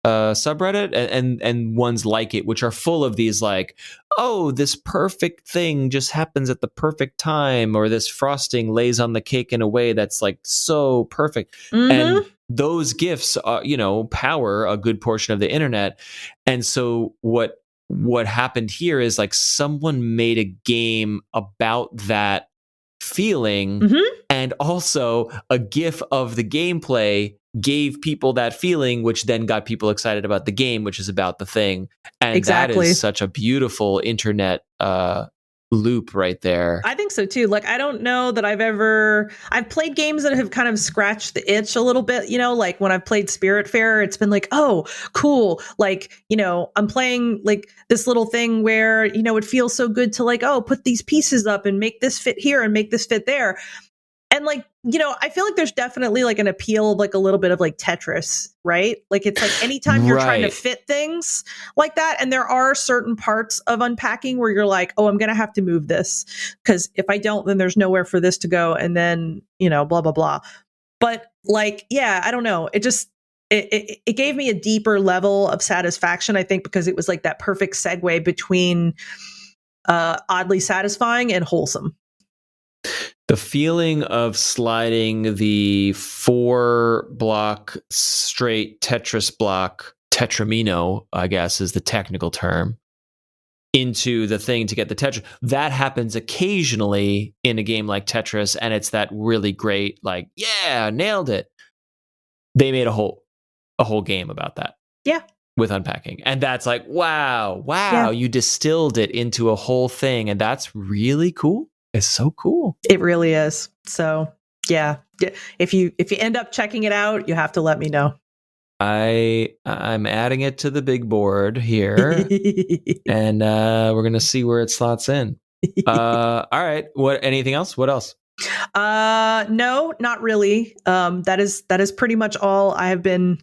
A: subreddit and ones like it, which are full of these like, oh, this perfect thing just happens at the perfect time, or this frosting lays on the cake in a way that's like so perfect. And those gifs power a good portion of the internet. And so what happened here is like someone made a game about that feeling, and also a GIF of the gameplay gave people that feeling, which then got people excited about the game, which is about the thing. And that is such a beautiful internet loop right there.
B: I think so too. Like, I don't know that I've played games that have kind of scratched the itch a little bit, like when I've played Spiritfarer, it's been like, oh, cool. Like, I'm playing like this little thing where, it feels so good to like, oh, put these pieces up and make this fit here and make this fit there. And like, I feel like there's definitely like an appeal of like a little bit of like Tetris, right? Like it's like anytime you're trying to fit things like that. And there are certain parts of Unpacking where you're like, oh, I'm going to have to move this because if I don't, then there's nowhere for this to go. And then, blah, blah, blah. But like, yeah, I don't know. It just, it gave me a deeper level of satisfaction, I think, because it was like that perfect segue between oddly satisfying and wholesome.
A: The feeling of sliding the 4-block straight Tetris block, Tetramino, I guess is the technical term, into the thing to get the Tetris. That happens occasionally in a game like Tetris, and it's that really great, like, yeah, nailed it. They made a whole game about that.
B: Yeah.
A: With Unpacking. And that's like, wow, yeah. You distilled it into a whole thing, and that's really cool. It's so cool.
B: It really is. So yeah, if you end up checking it out, you have to let me know.
A: I'm adding it to the big board here, and we're gonna see where it slots in. All right. Anything else? What else?
B: No, not really. That is pretty much all I have been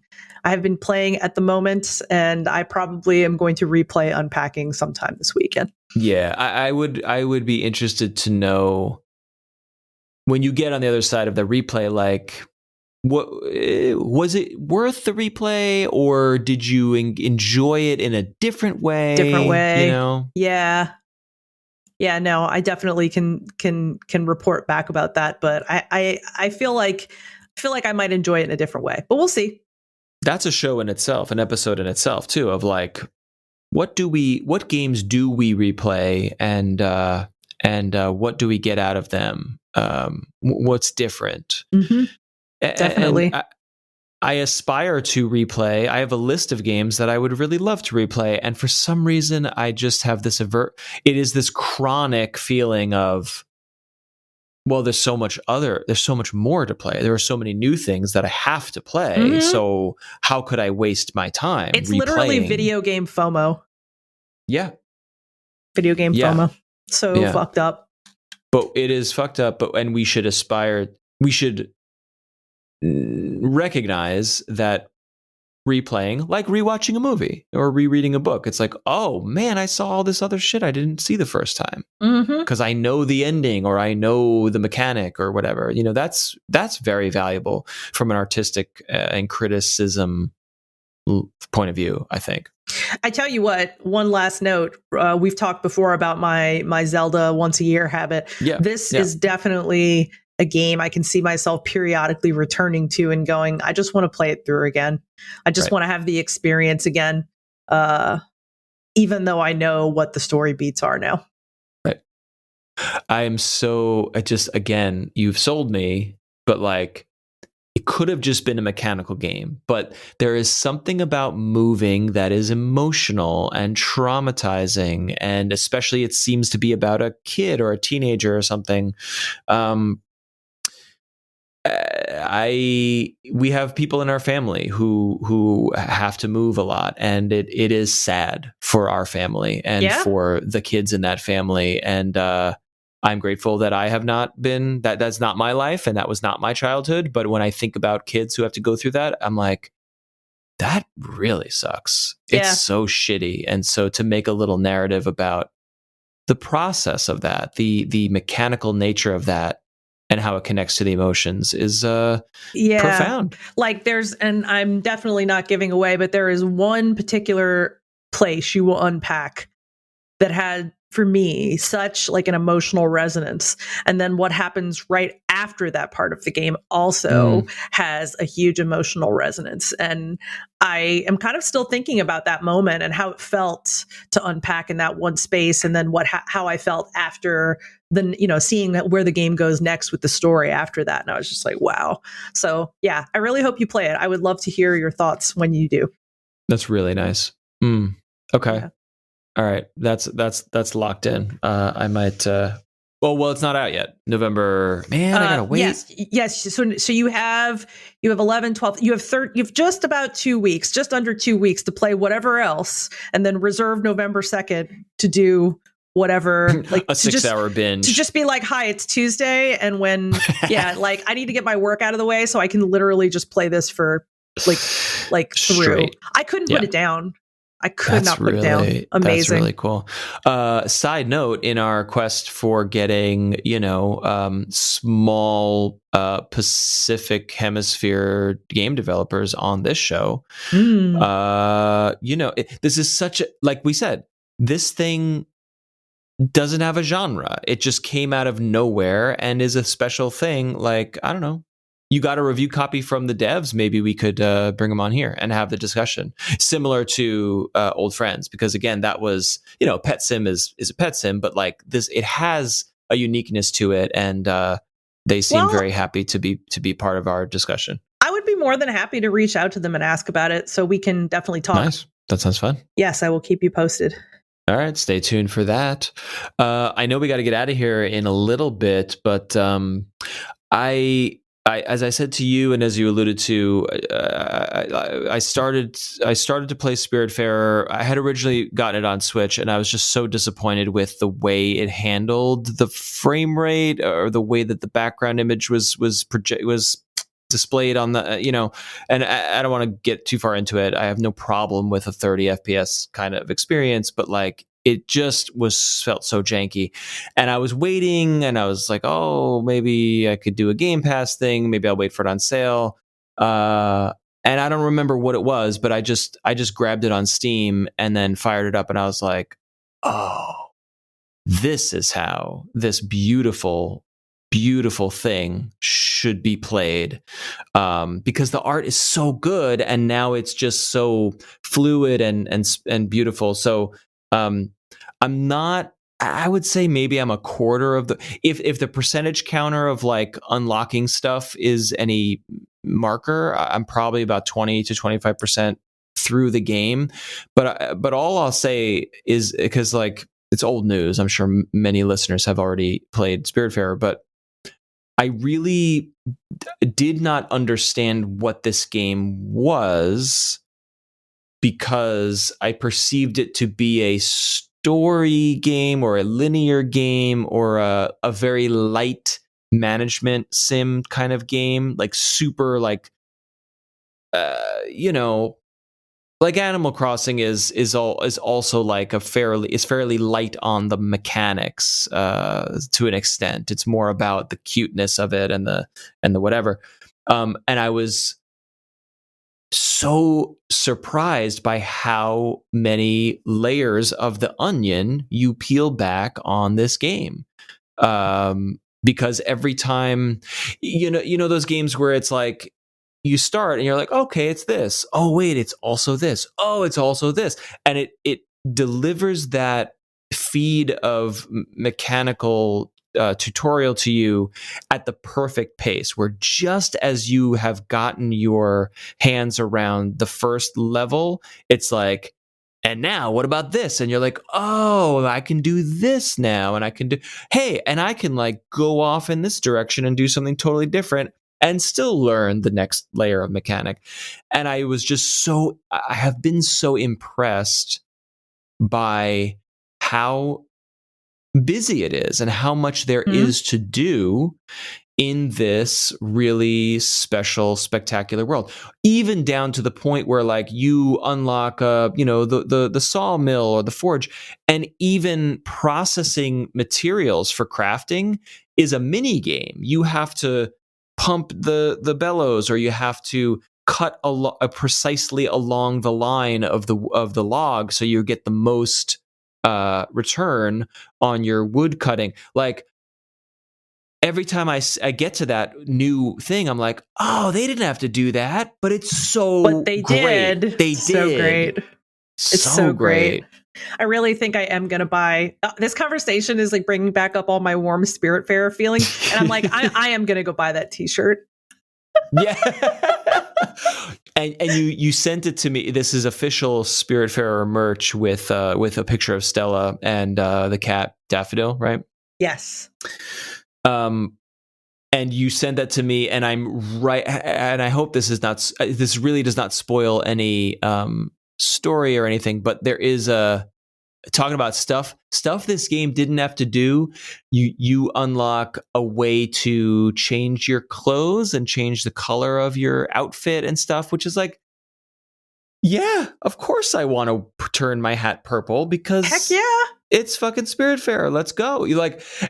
B: playing at the moment, and I probably am going to replay Unpacking sometime this weekend.
A: Yeah, I would be interested to know when you get on the other side of the replay, like, what was it worth the replay, or did you enjoy it in a different way? Yeah.
B: No, I definitely can report back about that, but I feel like I might enjoy it in a different way, but we'll see.
A: That's a show in itself, an episode in itself too, of like, what games do we replay, and what do we get out of them? What's different?
B: Definitely.
A: I aspire to replay. I have a list of games that I would really love to replay, and for some reason, I just have this it is this chronic feeling of, well, there's so much more to play. There are so many new things that I have to play. So how could I waste my time?
B: It's literally video game FOMO.
A: Yeah.
B: Video game FOMO. So fucked up.
A: But it is fucked up. And we should recognize that replaying, like rewatching a movie or rereading a book, it's like, oh man, I saw all this other shit I didn't see the first time because I know the ending or I know the mechanic or whatever. That's very valuable from an artistic and criticism point of view, I think.
B: I tell you what, one last note. We've talked before about my Zelda once a year habit. This is definitely a game I can see myself periodically returning to and going, I just want to play it through again. I just want to have the experience again, even though I know what the story beats are now.
A: Right. Again, you've sold me, but like, it could have just been a mechanical game, but there is something about moving that is emotional and traumatizing, and especially it seems to be about a kid or a teenager or something. We have people in our family who have to move a lot, and it is sad for our family and for the kids in that family. And I'm grateful that I have not been that's not my life and that was not my childhood. But when I think about kids who have to go through that, I'm like, that really sucks. It's so shitty. And so to make a little narrative about the process of that, the mechanical nature of that, and how it connects to the emotions is profound.
B: Like and I'm definitely not giving away, but there is one particular place you will unpack that had, for me, such like an emotional resonance. And then what happens right after that part of the game also has a huge emotional resonance. And I am kind of still thinking about that moment and how it felt to unpack in that one space, and then how I felt after seeing where the game goes next with the story after that. And I was just like, wow. So yeah, I really hope you play it. I would love to hear your thoughts when you do.
A: That's really nice. Okay. Yeah. All right. That's locked in. I might, well, it's not out yet. November, man, I gotta wait.
B: Yes. So you have 11, 12, you have just about 2 weeks, just under 2 weeks to play whatever else, and then reserve November 2nd to do whatever, like
A: a 6-hour binge,
B: to just be like, hi, it's Tuesday. And when, like I need to get my work out of the way so I can literally just play this for like through.
A: Straight.
B: I couldn't put it down. I could not put it down. Amazing.
A: That's really cool. Side note, in our quest for getting, small Pacific Hemisphere game developers on this show, this is such a, like we said, this thing doesn't have a genre. It just came out of nowhere and is a special thing. Like, I don't know. You got a review copy from the devs. Maybe we could bring them on here and have the discussion, similar to Old Friends, because again, that was, Pet Sim is a pet sim, but like this, it has a uniqueness to it, and they seem very happy to be part of our discussion.
B: I would be more than happy to reach out to them and ask about it, so we can definitely talk.
A: Nice. That sounds fun.
B: Yes, I will keep you posted.
A: All right, stay tuned for that. I know we got to get out of here in a little bit, but I, as I said to you, and as you alluded to, I started to play Spiritfarer. I had originally gotten it on Switch, and I was just so disappointed with the way it handled the frame rate, or the way that the background image was displayed on the, and I don't want to get too far into it. I have no problem with a 30 FPS kind of experience, but like, it just felt so janky. And I was waiting, and I was like, oh, maybe I could do a Game Pass thing. Maybe I'll wait for it on sale. And I don't remember what it was, but I just grabbed it on Steam and then fired it up, and I was like, oh, this is how this beautiful thing should be played, because the art is so good, and now it's just so fluid and beautiful. So I would say maybe I'm a quarter of the, if the percentage counter of like unlocking stuff is any marker, I'm probably about 20 to 25% through the game. But all I'll say is, because like, it's old news, I'm sure many listeners have already played Spiritfarer, but I really did not understand what this game was, because I perceived it to be a story game or a linear game or a very light management sim kind of game, like super like, like Animal Crossing is also like fairly light on the mechanics to an extent. It's more about the cuteness of it and the whatever. And I was so surprised by how many layers of the onion you peel back on this game. Because every time, those games where it's like, you start and you're like, okay, it's this. Oh, wait, it's also this. Oh, it's also this. And it delivers that feed of mechanical tutorial to you at the perfect pace, where just as you have gotten your hands around the first level, it's like, and now what about this? And you're like, oh, I can do this now. And I can like go off in this direction and do something totally different, and still learn the next layer of mechanic. And I have been so impressed by how busy it is and how much there is to do. in this really special, spectacular world, even down to the point where like you unlock the sawmill or the forge, and even processing materials for crafting is a mini game. You have to pump the bellows, or you have to cut precisely along the line of the log so you get the most return on your wood cutting. Like, every time I get to that new thing, I'm like, oh, they didn't have to do that, but it's so
B: but they
A: great.
B: did.
A: They
B: so
A: did.
B: Great. It's so great. I really think I am going to buy. This conversation is like bringing back up all my warm Spiritfarer feelings, and I'm like, I am going to go buy that T-shirt.
A: Yeah. and you sent it to me. This is official Spiritfarer merch with a picture of Stella and the cat Daffodil, right?
B: Yes.
A: And you sent that to me, and I'm right. And I hope this really does not spoil any story or anything, but there is talking about stuff this game didn't have to do. You unlock a way to change your clothes and change the color of your outfit and stuff, which is like, yeah, of course I want to turn my hat purple because
B: heck yeah,
A: it's fucking Spiritfarer. Let's go.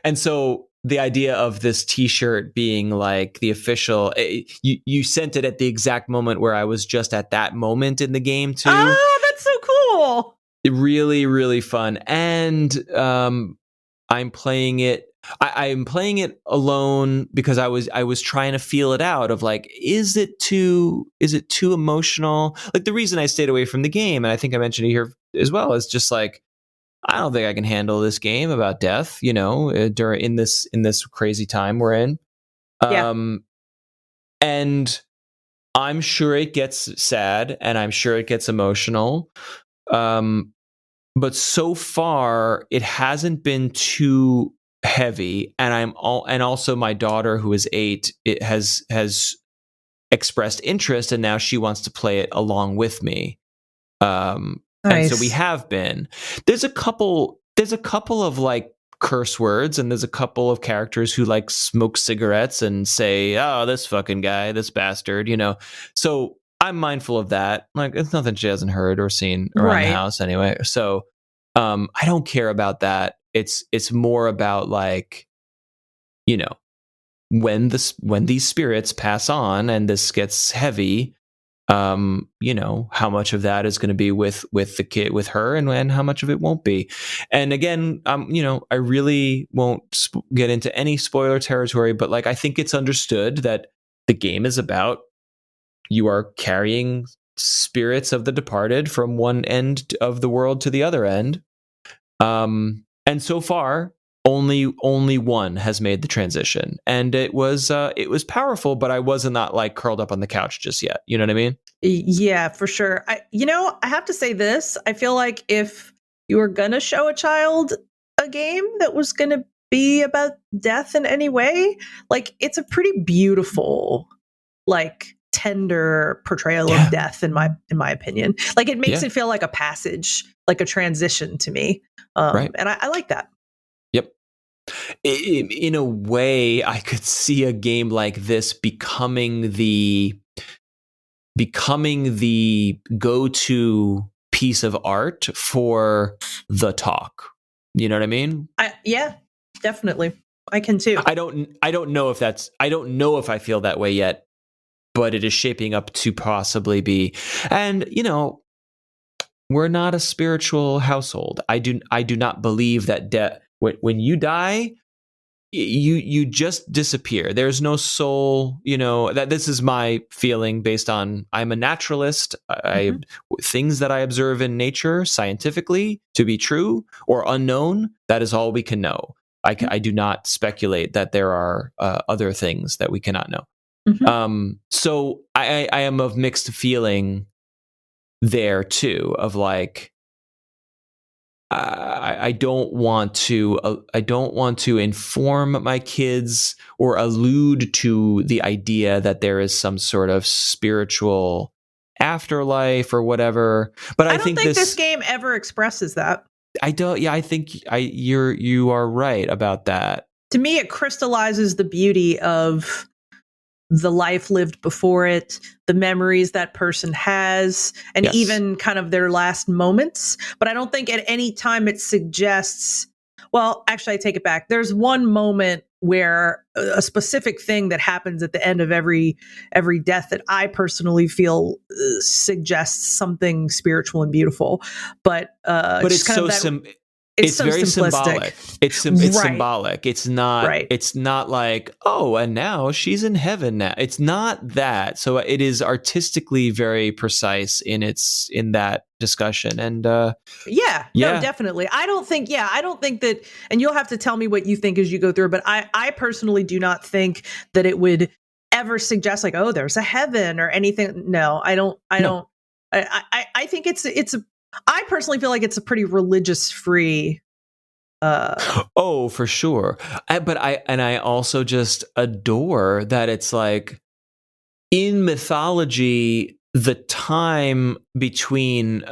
A: And so the idea of this T-shirt being like the official, you sent it at the exact moment where I was just at that moment in the game too.
B: Oh, that's so cool.
A: Really, really fun. And I'm playing it. I'm playing it alone because I was trying to feel it out of like, is it too emotional? Like, the reason I stayed away from the game, and I think I mentioned it here as well, is just like, I don't think I can handle this game about death, in this crazy time we're in.
B: Yeah.
A: And I'm sure it gets sad, and I'm sure it gets emotional. But so far it hasn't been too heavy. And also my daughter, who is 8, it has expressed interest, and now she wants to play it along with me.
B: Nice.
A: And so we have been. There's a couple of like curse words, and there's a couple of characters who like smoke cigarettes and say, "Oh, this fucking guy, this bastard," So I'm mindful of that. Like, it's nothing she hasn't heard or seen around the house anyway. So I don't care about that. It's more about like, when these spirits pass on and this gets heavy, how much of that is going to be with the kid, with her, and how much of it won't be. And again, I really won't get into any spoiler territory, but like, I think it's understood that the game is about, you are carrying spirits of the departed from one end of the world to the other end. And so far, only one has made the transition, and it was powerful, but I wasn't not like curled up on the couch just yet. You know what I mean?
B: Yeah, for sure. I have to say this. I feel like if you were gonna show a child a game that was gonna be about death in any way, like, it's a pretty beautiful, like, tender portrayal of death in my opinion. Like, it makes it feel like a passage, like a transition to me. Right. And I like that.
A: Yep. In a way, I could see a game like this becoming the go-to piece of art for the talk. You know what I mean?
B: Yeah, definitely. I can too.
A: I don't know if I feel that way yet, but it is shaping up to possibly be. And we're not a spiritual household. I do not believe that death, when you die, you just disappear. There's no soul. That this is my feeling based on, I'm a naturalist. Things that I observe in nature scientifically to be true or unknown, that is all we can know. I do not speculate that there are other things that we cannot know. So I am of mixed feeling there too, of like, I don't want to inform my kids or allude to the idea that there is some sort of spiritual afterlife or whatever. But I think
B: this game ever expresses that.
A: I don't. Yeah, I think you are right about that.
B: To me, it crystallizes the beauty of the life lived before it, the memories that person has, and even kind of their last moments. But I don't think at any time it suggests, well, actually, I take it back. There's one moment where a specific thing that happens at the end of every death that I personally feel suggests something spiritual and beautiful. But
A: it's so It's so very symbolic. It's symbolic. It's not.
B: Right.
A: It's not like, oh, and now she's in heaven. Now it's not that. So it is artistically very precise in that discussion. And no,
B: definitely. I don't think that. And you'll have to tell me what you think as you go through. But I personally do not think that it would ever suggest like, oh, there's a heaven or anything. No, I don't. I think it's I personally feel like it's a pretty religious-free.
A: Oh, for sure. But I also just adore that it's like in mythology, the time between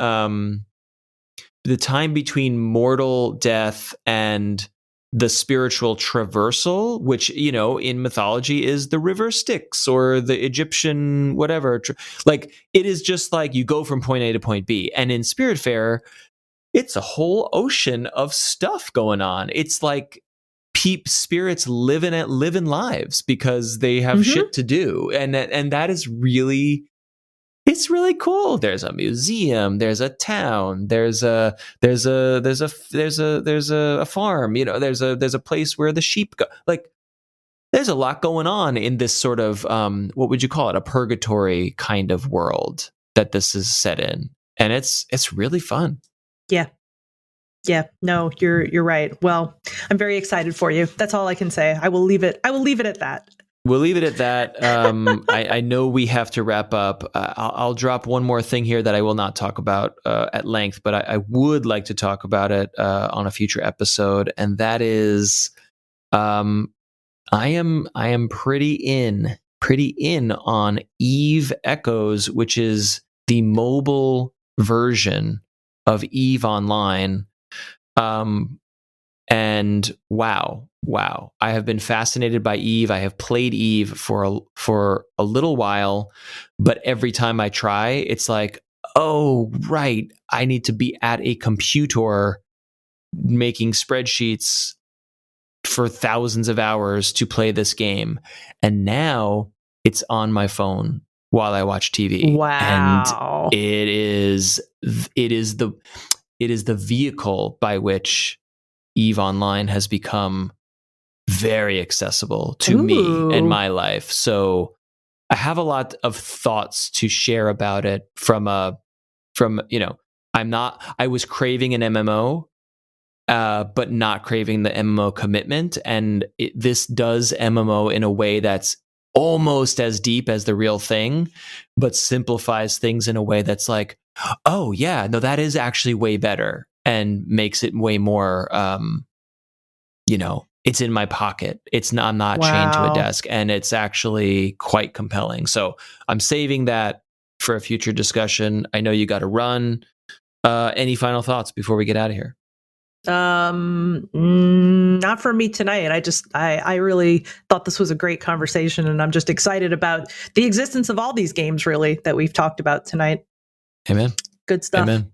A: mortal death and the spiritual traversal, which, in mythology is the river Styx or the Egyptian whatever. Like, it is just like you go from point A to point B. And in Spiritfarer, it's a whole ocean of stuff going on. It's like spirits living lives because they have shit to do. And that is really... It's really cool. There's a museum. There's a town. There's a farm. There's a place where the sheep go. Like, there's a lot going on in this sort of what would you call it? A purgatory kind of world that this is set in, and it's really fun. Yeah.
B: No, you're right. Well, I'm very excited for you. That's all I can say. I will leave it at that.
A: We'll leave it at that. I know we have to wrap up. I'll drop one more thing here that I will not talk about at length, but I would like to talk about it on a future episode, and that is, I am pretty in on Eve Echoes, which is the mobile version of Eve Online. And wow, I have been fascinated by Eve. I have played Eve for a little while, but every time I try, it's like, oh, right, I need to be at a computer making spreadsheets for thousands of hours to play this game. And now it's on my phone while I watch TV.
B: Wow.
A: And it is the vehicle by which Eve Online has become very accessible to me and my life. So I have a lot of thoughts to share about it I was craving an MMO, but not craving the MMO commitment. And this does MMO in a way that's almost as deep as the real thing, but simplifies things in a way that's like, oh yeah, no, that is actually way better. And makes it way more, it's in my pocket. I'm not chained to a desk, and it's actually quite compelling. So I'm saving that for a future discussion. I know you got to run. Any final thoughts before we get out of here?
B: Not for me tonight. I really thought this was a great conversation, and I'm just excited about the existence of all these games, really, that we've talked about tonight.
A: Amen.
B: Good stuff.
A: Amen.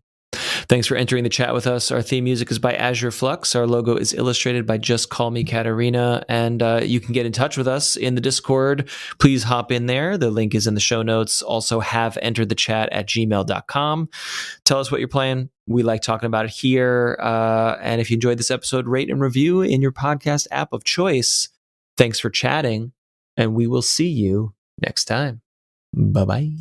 A: Thanks for entering the chat with us. Our theme music is by Azure Flux. Our logo is illustrated by Just Call Me Katarina. And you can get in touch with us in the Discord. Please hop in there. The link is in the show notes. Also, have entered the chat at gmail.com. Tell us what you're playing. We like talking about it here. And if you enjoyed this episode, rate and review in your podcast app of choice. Thanks for chatting. And we will see you next time. Bye-bye.